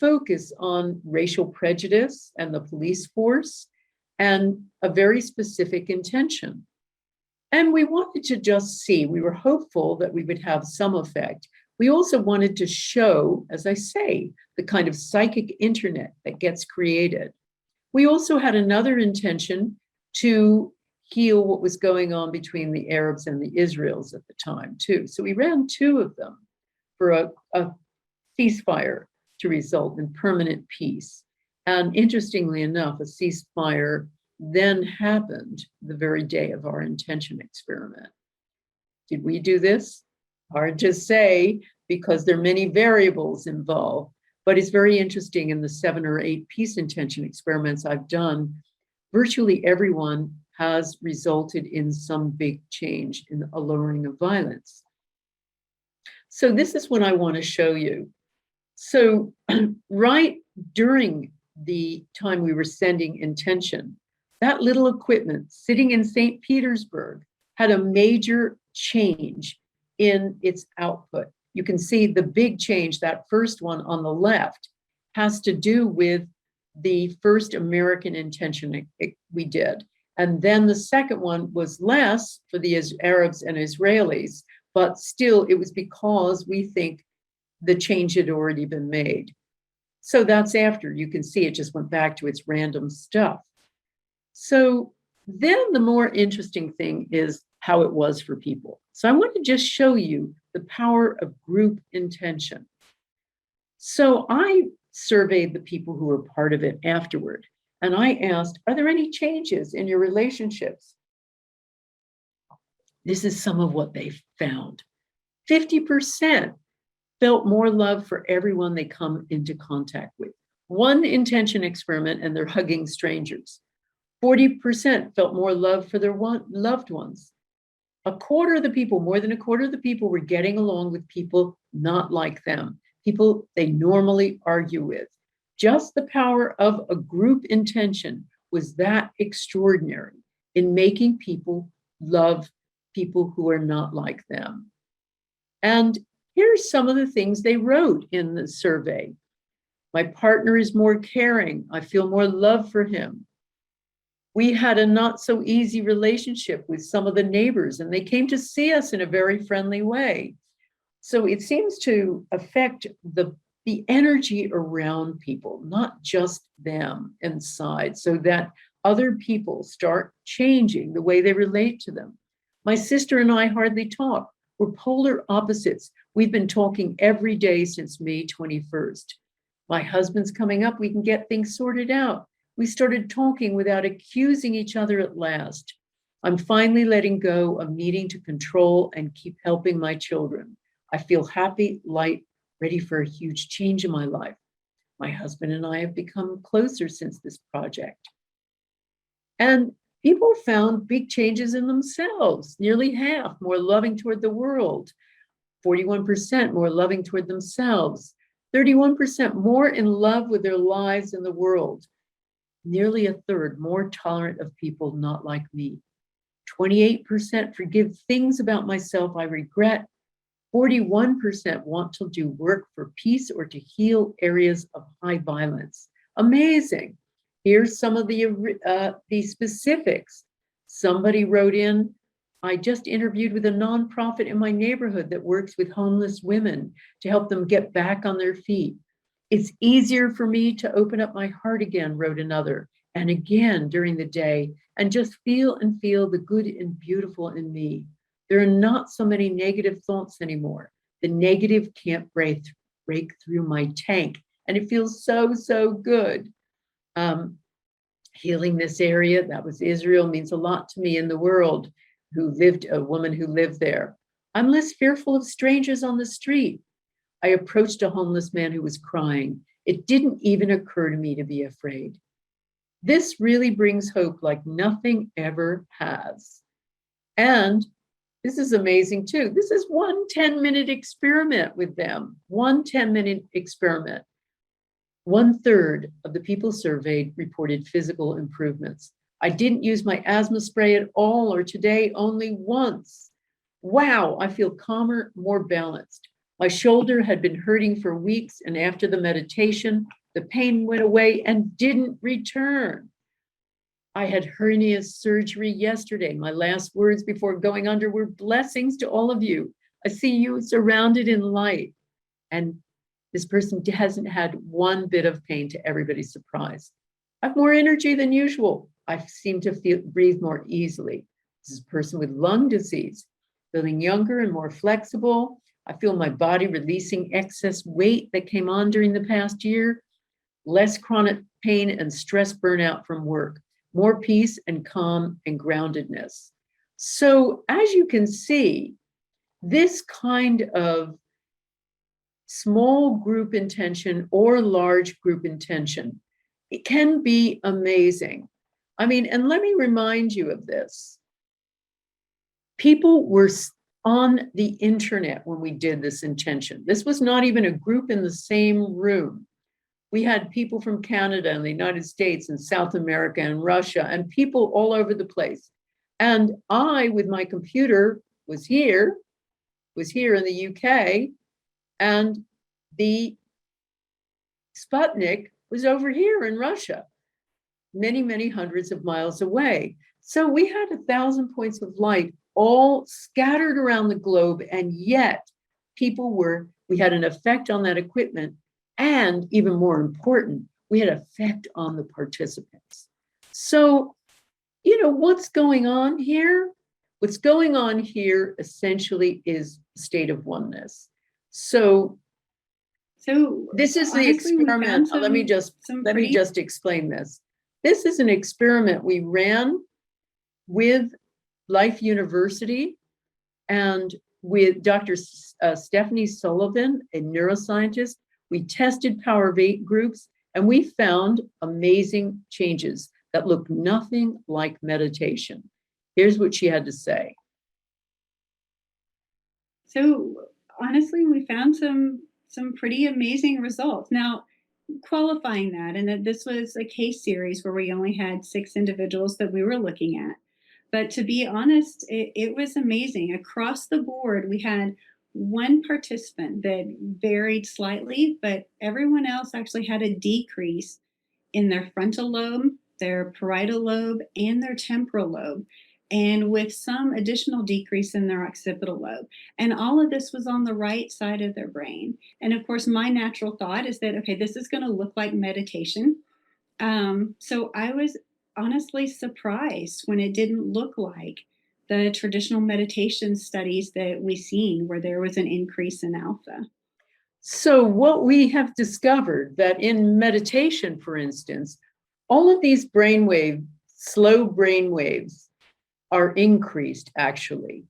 focus on racial prejudice and the police force and a very specific intention. And we wanted to just see, we were hopeful that we would have some effect. We also wanted to show, as I say, the kind of psychic internet that gets created. We also had another intention to heal what was going on between the Arabs and the Israelis at the time, too. So we ran 2 of them for a ceasefire to result in permanent peace. And interestingly enough, a ceasefire then happened the very day of our intention experiment. Did we do this? Hard to say because there are many variables involved, but it's very interesting. In the 7 or 8 peace intention experiments I've done, virtually everyone has resulted in some big change in a lowering of violence. So this is what I want to show you. So right during the time we were sending intention, that little equipment sitting in St. Petersburg had a major change in its output. You can see the big change, that first one on the left, has to do with the first American intention we did. And then the second one was less for the Arabs and Israelis, but still it was because we think the change had already been made. So that's after. You can see it just went back to its random stuff. So then the more interesting thing is how it was for people. So I want to just show you the power of group intention. So I surveyed the people who were part of it afterward. And I asked, are there any changes in your relationships? This is some of what they found. 50% felt more love for everyone they come into contact with. One intention experiment, and they're hugging strangers. 40% felt more love for their loved ones. A quarter of the people, more than a quarter of the people, were getting along with people not like them, people they normally argue with. Just the power of a group intention was that extraordinary in making people love people who are not like them. And here's some of the things they wrote in the survey. My partner is more caring. I feel more love for him. We had a not so easy relationship with some of the neighbors, and they came to see us in a very friendly way. So it seems to affect the energy around people, not just them inside, so that other people start changing the way they relate to them. My sister and I hardly talk. We're polar opposites. We've been talking every day since May 21st. My husband's coming up. We can get things sorted out. We started talking without accusing each other at last. I'm finally letting go of needing to control and keep helping my children. I feel happy, light, ready for a huge change in my life. My husband and I have become closer since this project. And people found big changes in themselves. Nearly half more loving toward the world, 41% more loving toward themselves, 31% more in love with their lives and the world, nearly a third more tolerant of people not like me, 28% forgive things about myself I regret, 41% want to do work for peace or to heal areas of high violence. Amazing. Here's some of the specifics. Somebody wrote in, I just interviewed with a nonprofit in my neighborhood that works with homeless women to help them get back on their feet. It's easier for me to open up my heart again, wrote another, and again during the day, and just feel the good and beautiful in me. There are not so many negative thoughts anymore. The negative can't break through my tank, and it feels so, so good. Healing this area, that was Israel, means a lot to me in the world, a woman who lived there. I'm less fearful of strangers on the street. I approached a homeless man who was crying. It didn't even occur to me to be afraid. This really brings hope like nothing ever has. And this is amazing too. This is one 10-minute experiment with them, one 10-minute experiment. 1/3 of the people surveyed reported physical improvements. I didn't use my asthma spray at all, or today only once. Wow, I feel calmer, more balanced. My shoulder had been hurting for weeks, and after the meditation, the pain went away and didn't return. I had hernia surgery yesterday. My last words before going under were blessings to all of you. I see you surrounded in light. And this person hasn't had one bit of pain, to everybody's surprise. I have more energy than usual. I seem to breathe more easily. This is a person with lung disease, feeling younger and more flexible. I feel my body releasing excess weight that came on during the past year, less chronic pain and stress burnout from work, more peace and calm and groundedness. So as you can see, this kind of small group intention or large group intention, it can be amazing. I mean, and let me remind you of this. People were on the internet when we did this intention. This was not even a group in the same room. We had people from Canada and the United States and South America and Russia and people all over the place. And I, with my computer, was here in the UK, and the Sputnik was over here in Russia, many, many hundreds of miles away. So we had 1,000 points of light all scattered around the globe, and yet we had an effect on that equipment, and even more important, we had effect on the participants. So, what's going on here? What's going on here essentially is a state of oneness. So this is the experiment. Let me just explain this. This is an experiment we ran with Life University and with Dr. Stephanie Sullivan, a neuroscientist. We tested power of 8 groups, and we found amazing changes that look nothing like meditation. Here's what she had to say. So honestly, we found some pretty amazing results. Now, qualifying that, and that this was a case series where we only had 6 individuals that we were looking at. But to be honest, it was amazing. Across the board, we had one participant that varied slightly, but everyone else actually had a decrease in their frontal lobe, their parietal lobe, and their temporal lobe, and with some additional decrease in their occipital lobe. And all of this was on the right side of their brain. And of course, my natural thought is that, okay, this is going to look like meditation. So I was honestly surprised when it didn't look like the traditional meditation studies that we've seen where there was an increase in alpha. So what we have discovered that in meditation, for instance, all of these slow brain waves are increased actually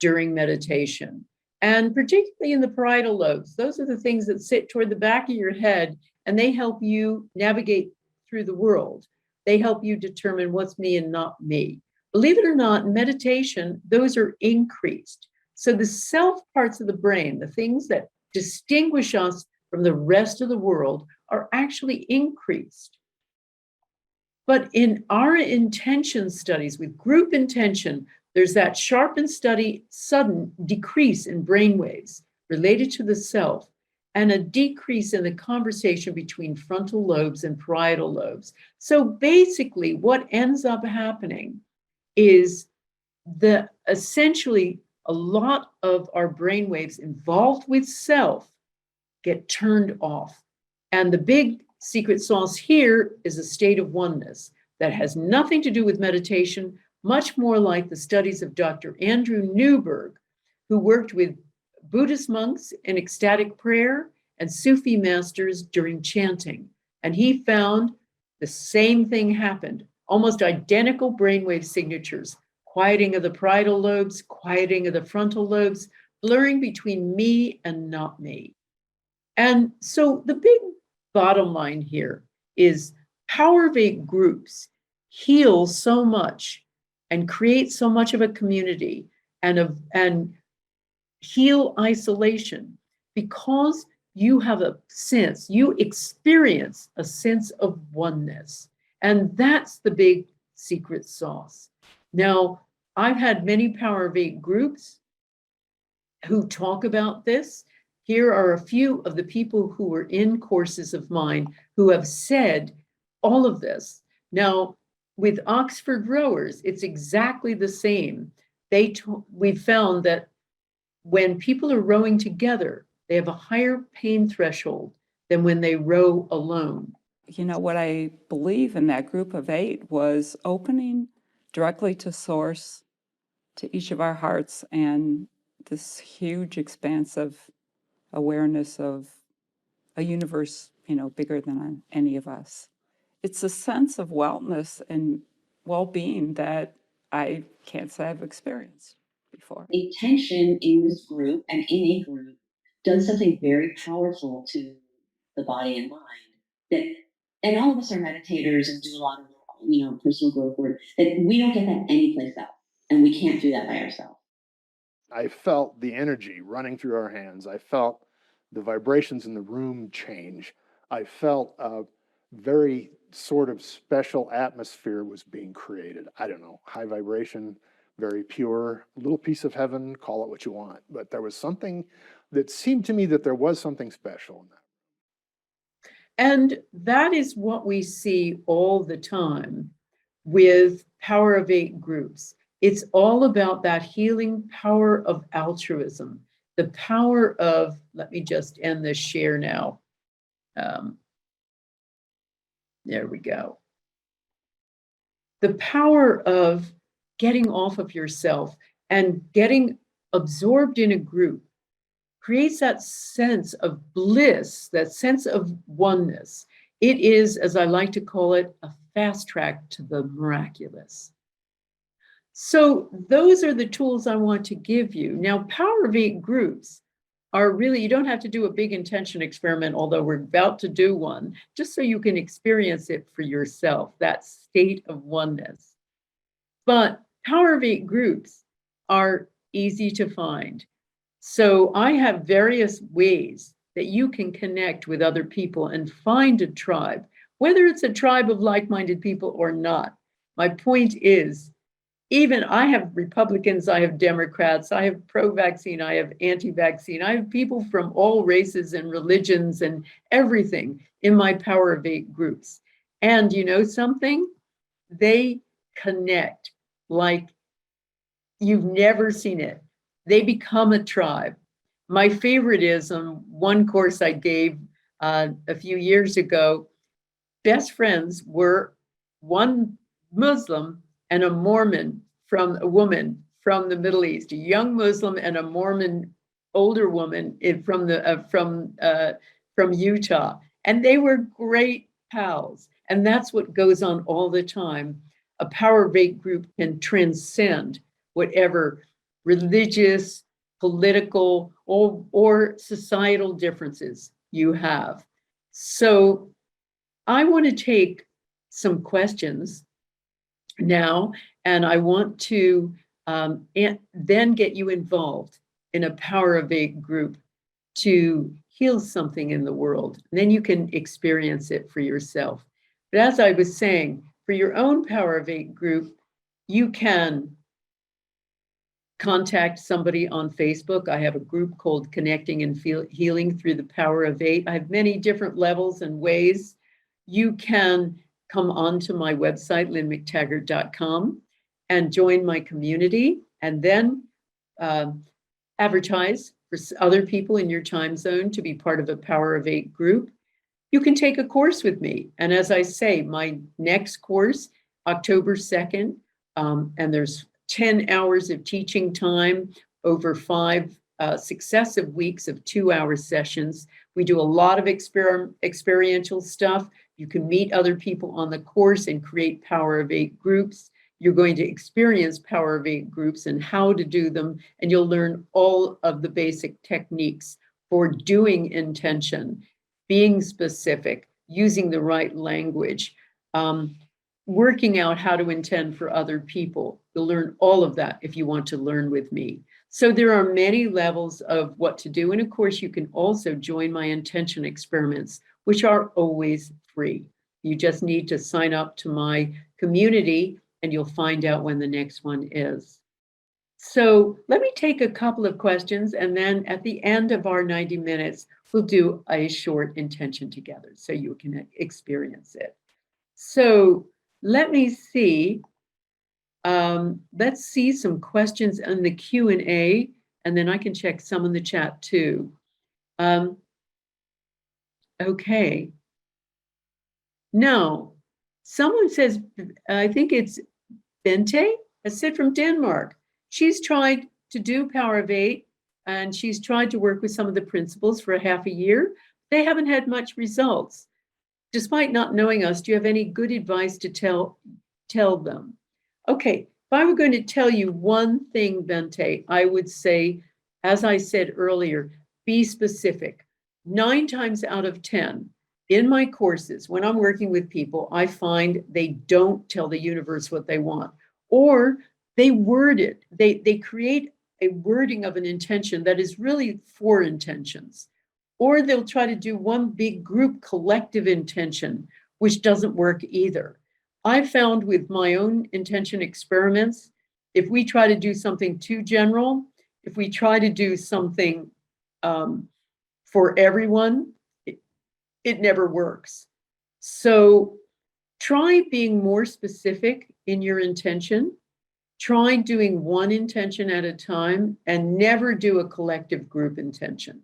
during meditation. And particularly in the parietal lobes, those are the things that sit toward the back of your head, and they help you navigate through the world. They help you determine what's me and not me. Believe it or not, in meditation, those are increased. So the self parts of the brain, the things that distinguish us from the rest of the world, are actually increased. But in our intention studies with group intention, there's that sharp and sudden decrease in brain waves related to the self, and a decrease in the conversation between frontal lobes and parietal lobes. So basically, what ends up happening is essentially a lot of our brain waves involved with self get turned off. And the big secret sauce here is a state of oneness that has nothing to do with meditation, much more like the studies of Dr. Andrew Newberg, who worked with Buddhist monks in ecstatic prayer and Sufi masters during chanting. And he found the same thing happened, almost identical brainwave signatures, quieting of the parietal lobes, quieting of the frontal lobes, blurring between me and not me. And so the big bottom line here is power of 8 groups heal so much and create so much of a community and heal isolation because you experience a sense of oneness. And that's the big secret sauce. Now, I've had many power of 8 groups who talk about this. Here are a few of the people who were in courses of mine who have said all of this. Now, with Oxford rowers, it's exactly the same. We found that when people are rowing together, they have a higher pain threshold than when they row alone. What I believe in that group of 8 was opening directly to source, to each of our hearts, and this huge expanse of awareness of a universe, bigger than any of us. It's a sense of wellness and well-being that I can't say I've experienced before. Intention in this group and in a group does something very powerful to the body and mind. And all of us are meditators and do a lot of personal growth work that we don't get that anyplace else, and we can't do that by ourselves. I felt the energy running through our hands. I felt the vibrations in the room change. I felt a very sort of special atmosphere was being created. I don't know, high vibration, very pure, a little piece of heaven, call it what you want. But there was something that seemed to me that there was something special in that. And that is what we see all the time with Power of Eight groups. It's all about that healing power of altruism, the power of, let me just end this share now. There we go. The power of getting off of yourself and getting absorbed in a group creates that sense of bliss, that sense of oneness. It is, as I like to call it, a fast track to the miraculous. So those are the tools I want to give you. Now, Power of Eight groups are really, you don't have to do a big intention experiment, although we're about to do one, just so you can experience it for yourself, that state of oneness. But Power of Eight groups are easy to find. So I have various ways that you can connect with other people and find a tribe, whether it's a tribe of like-minded people or not. My point is, even I have Republicans, I have Democrats, I have pro-vaccine, I have anti-vaccine, I have people from all races and religions and everything in my Power of Eight groups. And you know something? They connect like you've never seen it. They become a tribe. My favorite is one course I gave a few years ago. Best friends were one Muslim and a Mormon, from a woman from the Middle East, a young Muslim and a Mormon older woman from Utah, and they were great pals. And that's what goes on all the time. A Power of Eight group can transcend whatever religious, political, or societal differences you have. So I want to take some questions now, and I want to then get you involved in a Power of Eight group to heal something in the world. And then you can experience it for yourself. But as I was saying, for your own Power of Eight group, you can contact somebody on Facebook. I have a group called Connecting and Healing Through the Power of Eight. I have many different levels and ways. You can come onto my website, lynnmctaggart.com, and join my community, and then advertise for other people in your time zone to be part of a Power of Eight group. You can take a course with me. And as I say, my next course, October 2nd, and there's 10 hours of teaching time over 5 successive weeks of 2-hour sessions. We do a lot of experiential stuff. You can meet other people on the course and create Power of Eight groups. You're going to experience Power of Eight groups and how to do them, and you'll learn all of the basic techniques for doing intention, being specific, using the right language, working out how to intend for other people. You'll learn all of that if you want to learn with me. So there are many levels of what to do. And of course, you can also join my intention experiments, which are always free. You just need to sign up to my community and you'll find out when the next one is. So let me take a couple of questions, and then at the end of our 90 minutes, we'll do a short intention together so you can experience it. So let me see. Let's see some questions in the Q&A, and then I can check some in the chat too. Okay. Now, someone says, I think it's Bente, a Sid from Denmark. She's tried to do Power of Eight, and she's tried to work with some of the principles for a half a year. They haven't had much results. Despite not knowing us, do you have any good advice to tell them? Okay, if I were going to tell you one thing, Bente, I would say, as I said earlier, be specific. 9 times out of 10, in my courses, when I'm working with people, I find they don't tell the universe what they want, or they word it. They create a wording of an intention that is really 4 intentions, or they'll try to do one big group collective intention, which doesn't work either. I found with my own intention experiments, if we try to do something too general, if we try to do something for everyone, it never works. So Try being more specific in your intention. Try doing one intention at a time and never do a collective group intention.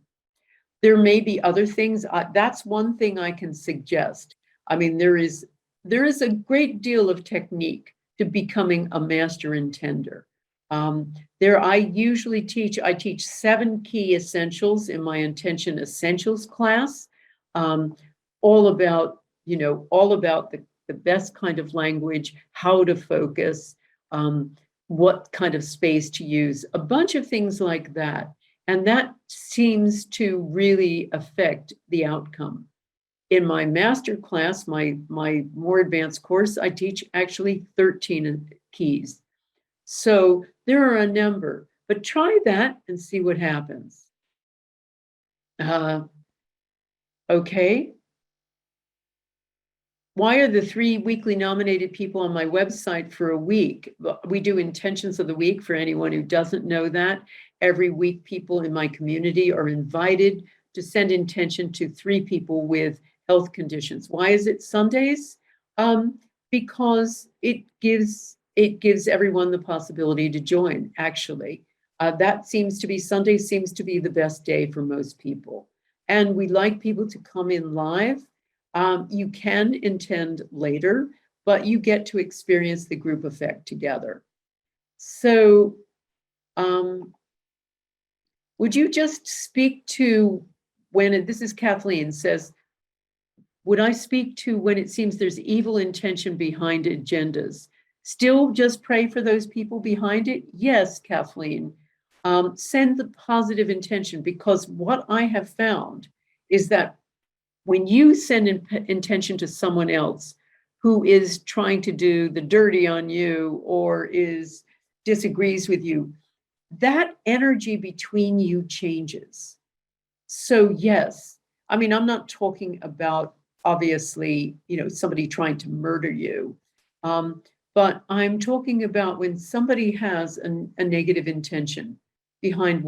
There may be other things. That's one thing I can suggest. I mean, there is a great deal of technique to becoming a master intender. I teach 7 key essentials in my intention essentials class, all about the best kind of language, how to focus, what kind of space to use, a bunch of things like that. And that seems to really affect the outcome. In my master class, my more advanced course, I teach actually 13 keys. So there are a number, but try that and see what happens. Okay. Why are the 3 weekly nominated people on my website for a week? We do intentions of the week for anyone who doesn't know that. Every week, people in my community are invited to send intention to 3 people with health conditions. Why is it Sundays? Because it gives everyone the possibility to join, actually. Sunday seems to be the best day for most people. And we like people to come in live. You can intend later, but you get to experience the group effect together. So, would you just speak to this is Kathleen says, would I speak to when it seems there's evil intention behind agendas? Still just pray for those people behind it? Yes, Kathleen. Send the positive intention, because what I have found is that when you send intention to someone else who is trying to do the dirty on you or disagrees with you, that energy between you changes. So yes, I mean, I'm not talking about obviously, somebody trying to murder you. But I'm talking about when somebody has a negative intention behind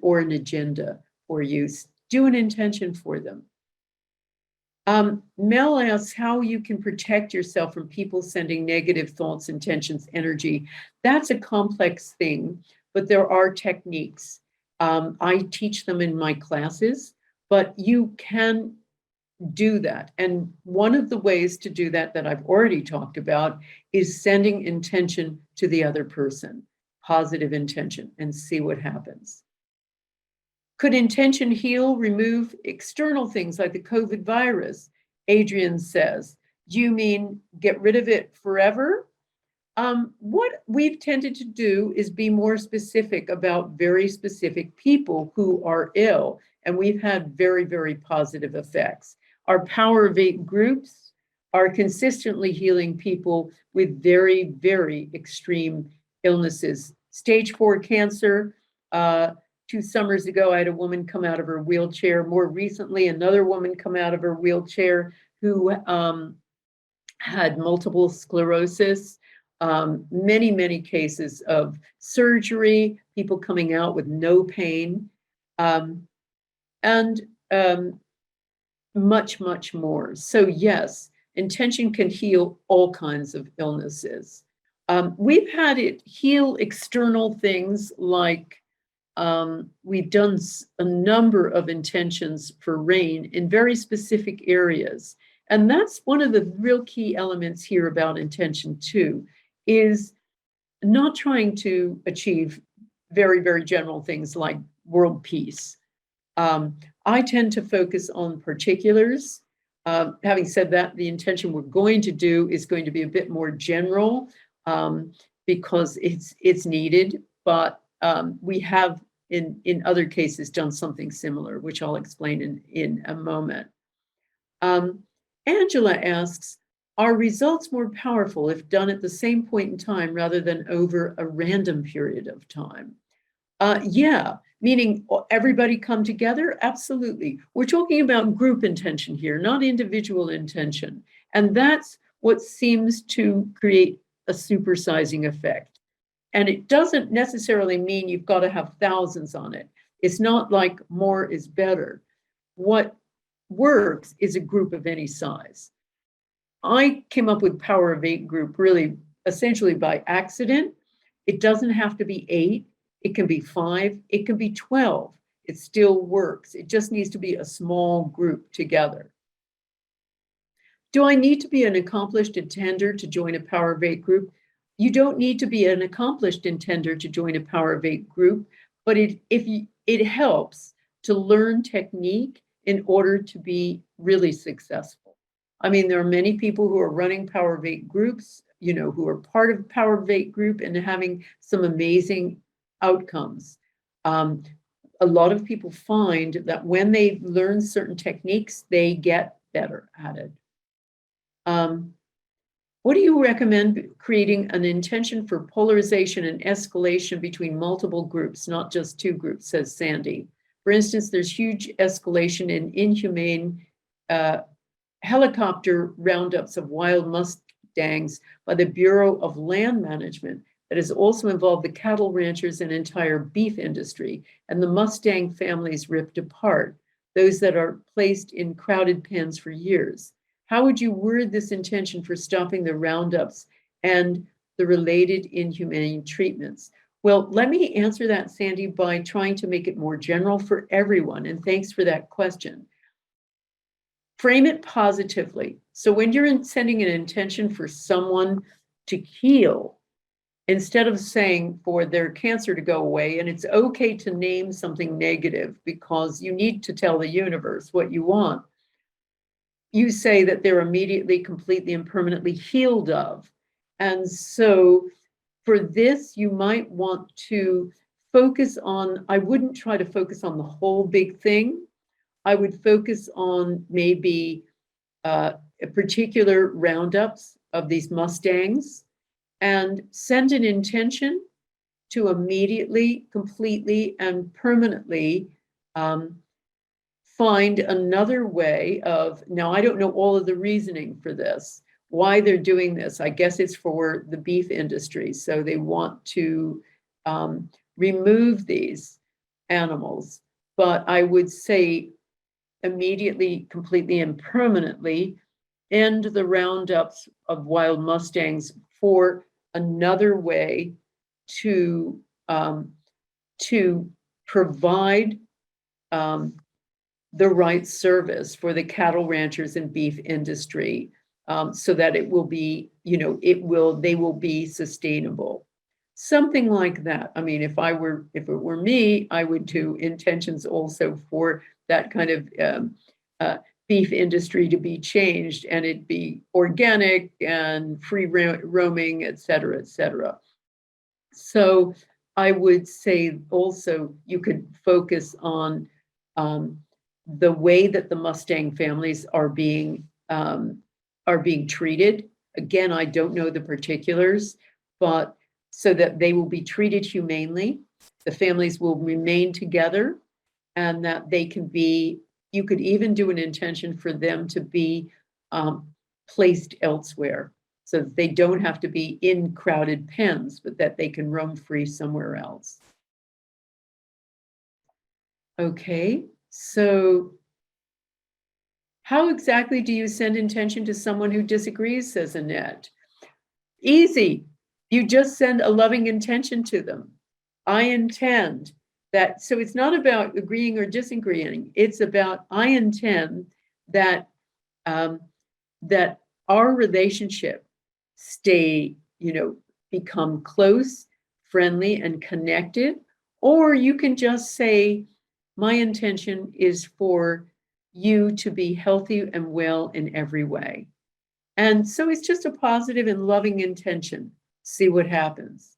or an agenda for you, do an intention for them. Mel asks how you can protect yourself from people sending negative thoughts, intentions, energy. That's a complex thing, but there are techniques. I teach them in my classes, but you can do that. And one of the ways to do that I've already talked about is sending intention to the other person, positive intention, and see what happens. Could intention heal, remove external things like the COVID virus? Adrian says, do you mean get rid of it forever? What we've tended to do is be more specific about very specific people who are ill, and we've had very, very positive effects. Our Power of 8 groups are consistently healing people with very, very extreme illnesses. Stage 4 cancer, 2 summers ago, I had a woman come out of her wheelchair. More recently, another woman come out of her wheelchair who had multiple sclerosis, many, many cases of surgery, people coming out with no pain, and much, much more. So yes, intention can heal all kinds of illnesses. We've had it heal external things like we've done a number of intentions for rain in very specific areas. And that's one of the real key elements here about intention too, is not trying to achieve very, very general things like world peace. I tend to focus on particulars. Having said that, the intention we're going to do is going to be a bit more general because it's needed, but we have in other cases done something similar, which I'll explain in a moment. Angela asks, are results more powerful if done at the same point in time rather than over a random period of time? Yeah, meaning everybody come together? Absolutely. We're talking about group intention here, not individual intention. And that's what seems to create a supersizing effect. And it doesn't necessarily mean you've got to have thousands on it. It's not like more is better. What works is a group of any size. I came up with Power of Eight group really essentially by accident. It doesn't have to be 8. It can be 5. It can be 12. It still works. It just needs to be a small group together. Do I need to be an accomplished intender to join a Power of Eight group? You don't need to be an accomplished intender to join a Power of Eight group, but it helps to learn technique in order to be really successful. I mean, there are many people who are running Power of Eight groups, who are part of Power of Eight group and having some amazing outcomes. A lot of people find that when they learn certain techniques, they get better at it. What do you recommend creating an intention for polarization and escalation between multiple groups, not just 2 groups, says Sandy. For instance, there's huge escalation in inhumane helicopter roundups of wild mustangs by the Bureau of Land Management that has also involved the cattle ranchers and entire beef industry, and the Mustang families ripped apart, those that are placed in crowded pens for years. How would you word this intention for stopping the roundups and the related inhumane treatments? Well, let me answer that, Sandy, by trying to make it more general for everyone. And thanks for that question. Frame it positively. So when you're sending an intention for someone to heal, instead of saying for their cancer to go away, and it's okay to name something negative because you need to tell the universe what you want, you say that they're immediately, completely, and permanently healed of. And so for this, you might want to focus on, I wouldn't try to focus on the whole big thing. I would focus on maybe a particular roundups of these Mustangs and send an intention to immediately, completely, and permanently find another way of, now I don't know all of the reasoning for this, why they're doing this. I guess it's for the beef industry. So they want to remove these animals. But I would say immediately, completely, and permanently end the roundups of wild Mustangs for another way to provide the right service for the cattle ranchers and beef industry, so that it will be, they will be sustainable. Something like that. I mean, if it were me, I would do intentions also for that kind of beef industry to be changed and it be organic and free roaming, et cetera, et cetera. So I would say also you could focus on the way that the Mustang families are being treated. Again, I don't know the particulars, but so that they will be treated humanely, the families will remain together, and that they can be, you could even do an intention for them to be placed elsewhere, so that they don't have to be in crowded pens, but that they can roam free somewhere else. Okay, so how exactly do you send intention to someone who disagrees, says Annette? Easy. You just send a loving intention to them. I intend that, so it's not about agreeing or disagreeing. It's about, I intend that that our relationship stay, become close, friendly, and connected. Or you can just say, my intention is for you to be healthy and well in every way. And so it's just a positive and loving intention. See what happens.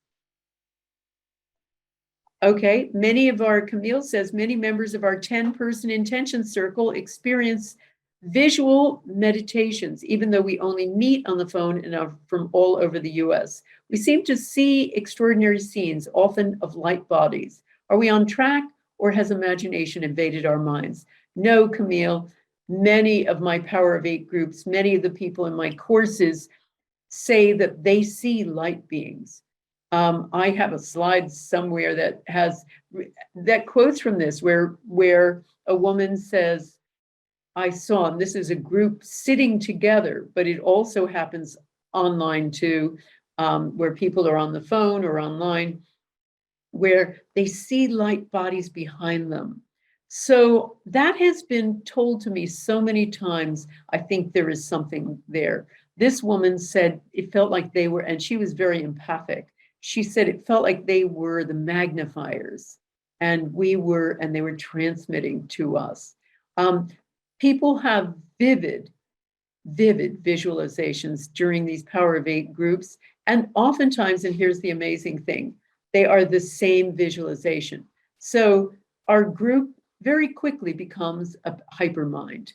Okay, Camille says, many members of our 10-person intention circle experience visual meditations, even though we only meet on the phone and are from all over the US. We seem to see extraordinary scenes, often of light bodies. Are we on track, or has imagination invaded our minds? No, Camille. Many of my Power of Eight groups, many of the people in my courses say that they see light beings. I have a slide somewhere that quotes from this, where a woman says, I saw, and this is a group sitting together, but it also happens online too, where people are on the phone or online, where they see light bodies behind them. So that has been told to me so many times. I think there is something there. This woman said it felt like they were, and she was very empathic. She said it felt like they were the magnifiers and we were, and they were transmitting to us. People have vivid visualizations during these Power of Eight groups. And oftentimes, and here's the amazing thing, they are the same visualization. So our group very quickly becomes a hypermind.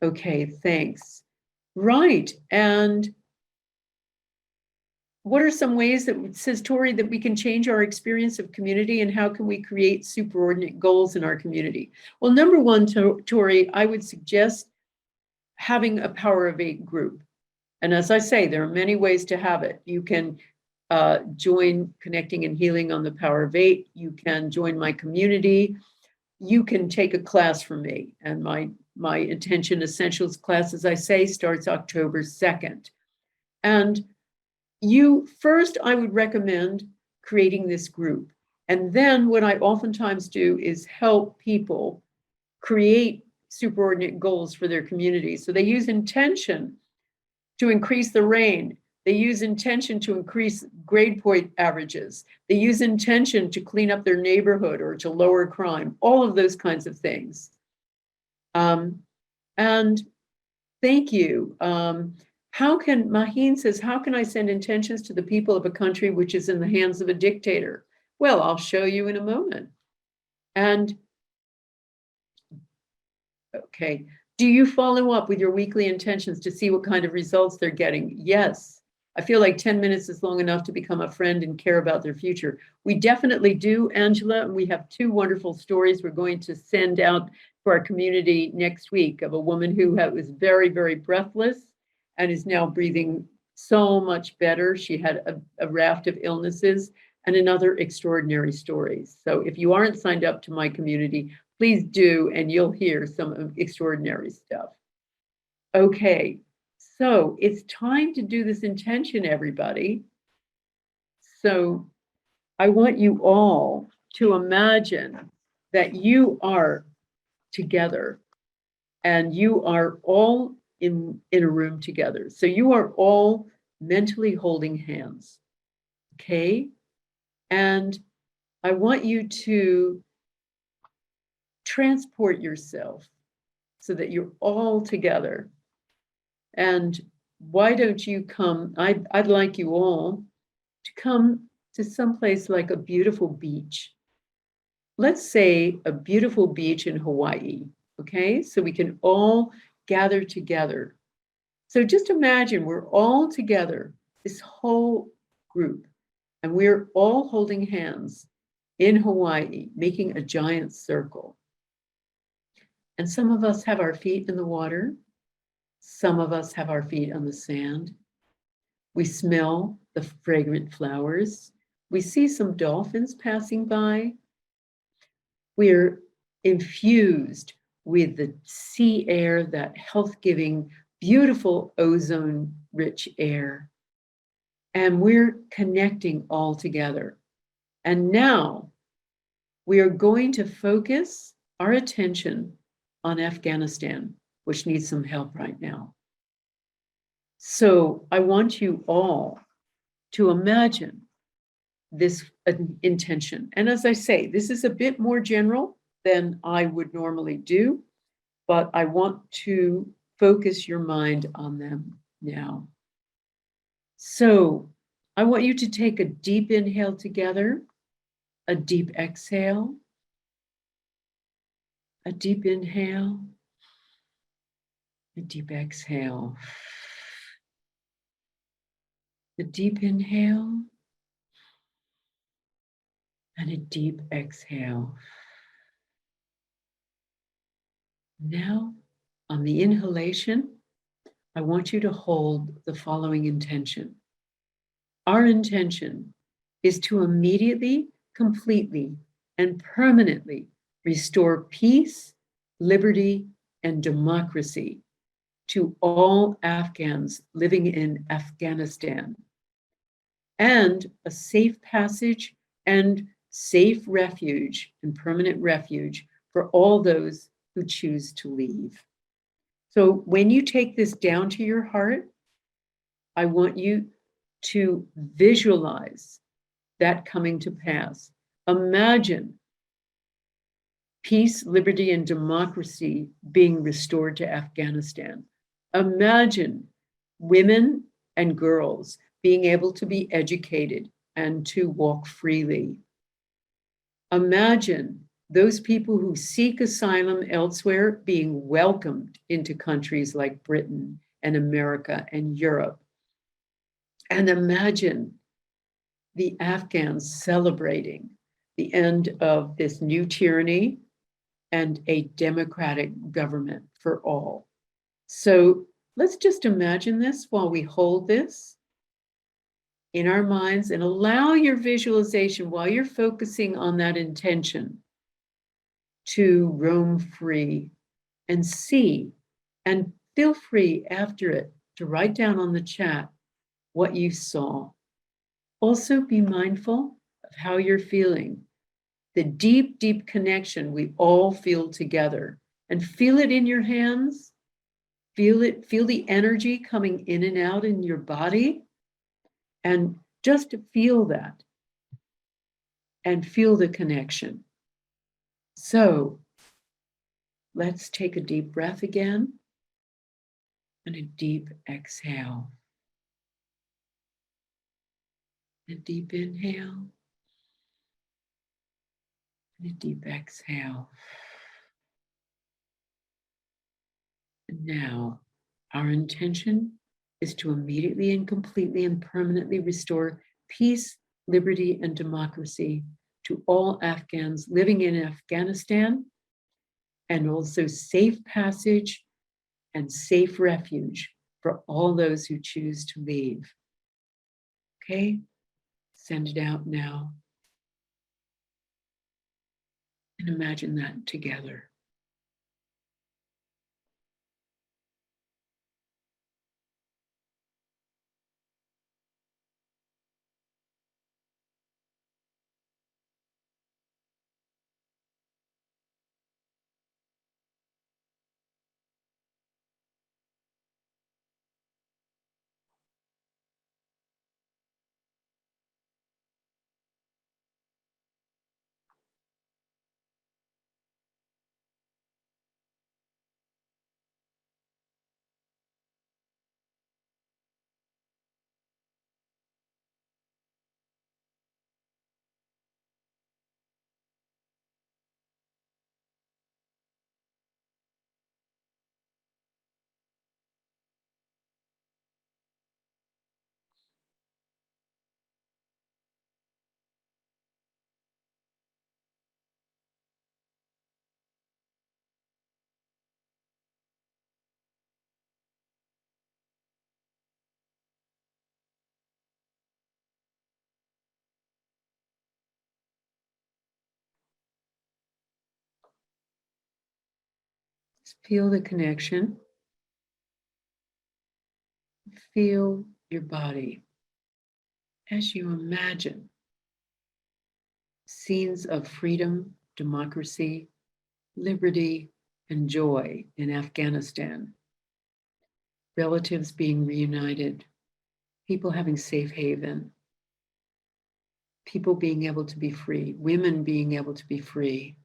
Okay, thanks. Right. And what are some ways that, says Tori, that we can change our experience of community, and how can we create superordinate goals in our community? Well, number one, Tori, I would suggest having a Power of Eight group. And as I say, there are many ways to have it. You can join Connecting and Healing on the Power of Eight. You can join my community. You can take a class from me. And my Intention Essentials class, as I say, starts October 2nd. And first, I would recommend creating this group. And then what I oftentimes do is help people create superordinate goals for their community. So they use intention to increase the rain. They use intention to increase grade point averages. They use intention to clean up their neighborhood or to lower crime, all of those kinds of things. And thank you. Maheen says, how can I send intentions to the people of a country which is in the hands of a dictator? Well, I'll show you in a moment. And okay, do you follow up with your weekly intentions to see what kind of results they're getting? Yes. I feel like 10 minutes is long enough to become a friend and care about their future. We definitely do, Angela, and we have two wonderful stories we're going to send out for our community next week of a woman who was very, very breathless and is now breathing so much better. She had a raft of illnesses, and another extraordinary stories. So if you aren't signed up to my community, please do, and you'll hear some extraordinary stuff. Okay, so it's time to do this intention, everybody. So I want you all to imagine that you are together and you are all in a room together. So you are all mentally holding hands, okay? And I want you to transport yourself so that you're all together. And why don't you come? I'd like you all to come to someplace like a beautiful beach. Let's say a beautiful beach in Hawaii, okay? So we can all gather together. So just imagine we're all together, this whole group, and we're all holding hands in Hawaii, making a giant circle. And some of us have our feet in the water. Some of us have our feet on the sand. We smell the fragrant flowers. We see some dolphins passing by. We're infused with the sea air, that health-giving, beautiful ozone-rich air. And we're connecting all together. And now we are going to focus our attention on Afghanistan, which needs some help right now. So I want you all to imagine this intention. And as I say, this is a bit more general than I would normally do, but I want to focus your mind on them now. So I want you to take a deep inhale together, a deep exhale, a deep inhale, a deep exhale, a deep inhale, and a deep exhale. Now, on the inhalation, I want you to hold the following intention. Our intention is to immediately, completely, and permanently restore peace, liberty, and democracy to all Afghans living in Afghanistan, and a safe passage and safe refuge and permanent refuge for all those who choose to leave. So when you take this down to your heart, I want you to visualize that coming to pass. Imagine peace, liberty, and democracy being restored to Afghanistan. Imagine women and girls being able to be educated and to walk freely. Imagine those people who seek asylum elsewhere being welcomed into countries like Britain and America and Europe. And imagine the Afghans celebrating the end of this new tyranny and a democratic government for all. So let's just imagine this while we hold this in our minds and allow your visualization while you're focusing on that intention to roam free and see, and feel free after it to write down on the chat what you saw. Also be mindful of how you're feeling, the deep, deep connection we all feel together, and feel it in your hands. Feel it, feel the energy coming in and out in your body, and just feel that and feel the connection. So let's take a deep breath again and a deep exhale. A deep inhale and a deep exhale. And now, our intention is to immediately and completely and permanently restore peace, liberty, and democracy to all Afghans living in Afghanistan, and also safe passage and safe refuge for all those who choose to leave. Okay? Send it out now. And imagine that together. Feel the connection. Feel your body as you imagine scenes of freedom, democracy, liberty, and joy in Afghanistan. Relatives being reunited, people having safe haven, people being able to be free, women being able to be free.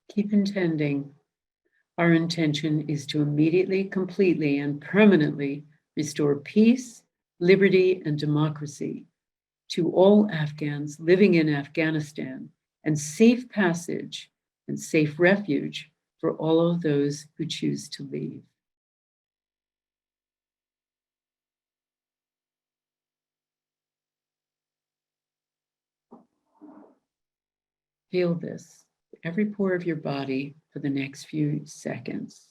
Keep intending. Our intention is to immediately, completely, and permanently restore peace, liberty, and democracy to all Afghans living in Afghanistan, and safe passage and safe refuge for all of those who choose to leave. Feel this, every pore of your body for the next few seconds.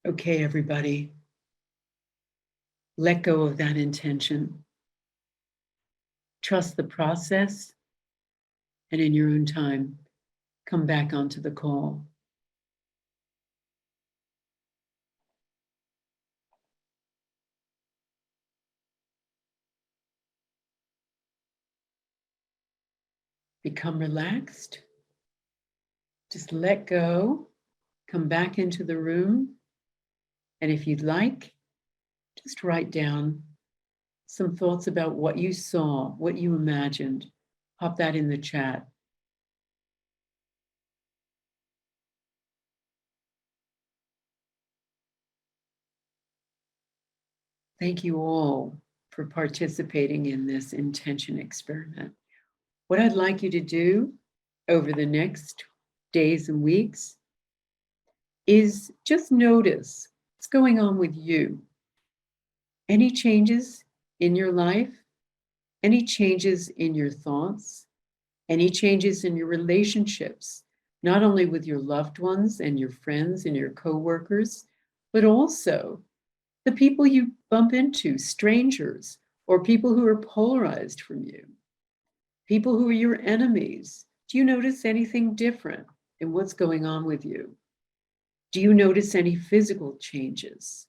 Okay, everybody, let go of that intention. Trust the process, and in your own time, come back onto the call. Become relaxed. Just let go. Come back into the room. And if you'd like, just write down some thoughts about what you saw, what you imagined. Pop that in the chat. Thank you all for participating in this intention experiment. What I'd like you to do over the next days and weeks is just notice what's going on with you. Any changes in your life, any changes in your thoughts, any changes in your relationships, not only with your loved ones and your friends and your coworkers, but also the people you bump into, strangers, or people who are polarized from you, people who are your enemies. Do you notice anything different in what's going on with you? Do you notice any physical changes?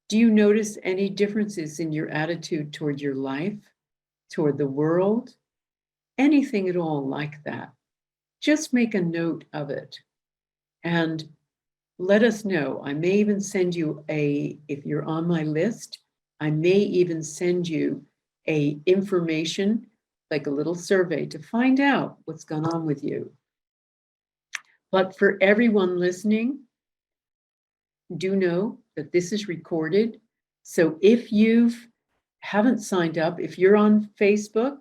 Do you notice any differences in your attitude toward your life, toward the world? Anything at all like that? Just make a note of it and let us know. I may even send you if you're on my list, I may even send you a information, like a little survey to find out what's gone on with you. But for everyone listening, do know that this is recorded. So if you haven't signed up, if you're on Facebook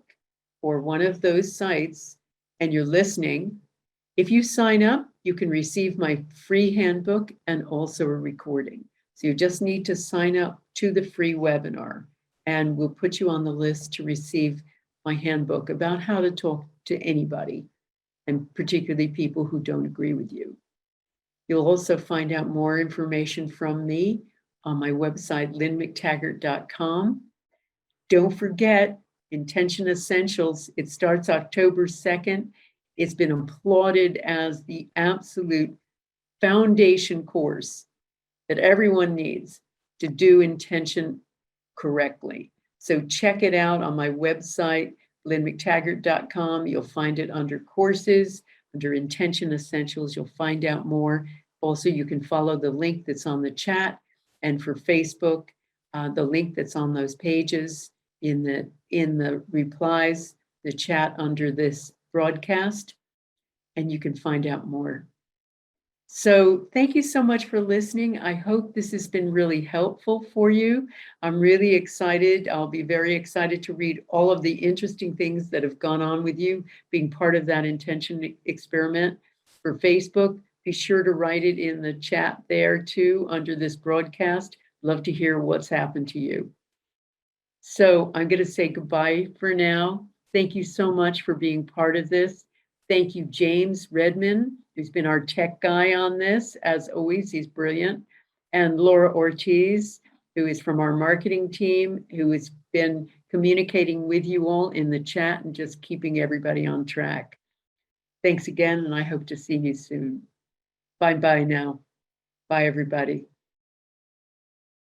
or one of those sites and you're listening, if you sign up, you can receive my free handbook and also a recording. So you just need to sign up to the free webinar, and we'll put you on the list to receive my handbook about how to talk to anybody, and particularly people who don't agree with you. You'll also find out more information from me on my website, lynnmctaggart.com. Don't forget, Intention Essentials, it starts October 2nd. It's been applauded as the absolute foundation course that everyone needs to do intention correctly. So check it out on my website, lynnmctaggart.com. You'll find it under courses, under Intention Essentials. You'll find out more. Also, you can follow the link that's on the chat, and for Facebook, the link that's on those pages in the replies, the chat under this broadcast, and you can find out more. So thank you so much for listening. I hope this has been really helpful for you. I'm really excited. I'll be very excited to read all of the interesting things that have gone on with you being part of that intention experiment. For Facebook, be sure to write it in the chat there too under this broadcast. Love to hear what's happened to you. So I'm going to say goodbye for now. Thank you so much for being part of this. Thank you, James Redman, who's been our tech guy on this. As always, he's brilliant. And Laura Ortiz, who is from our marketing team, who has been communicating with you all in the chat and just keeping everybody on track. Thanks again, and I hope to see you soon. Bye-bye now. Bye, everybody.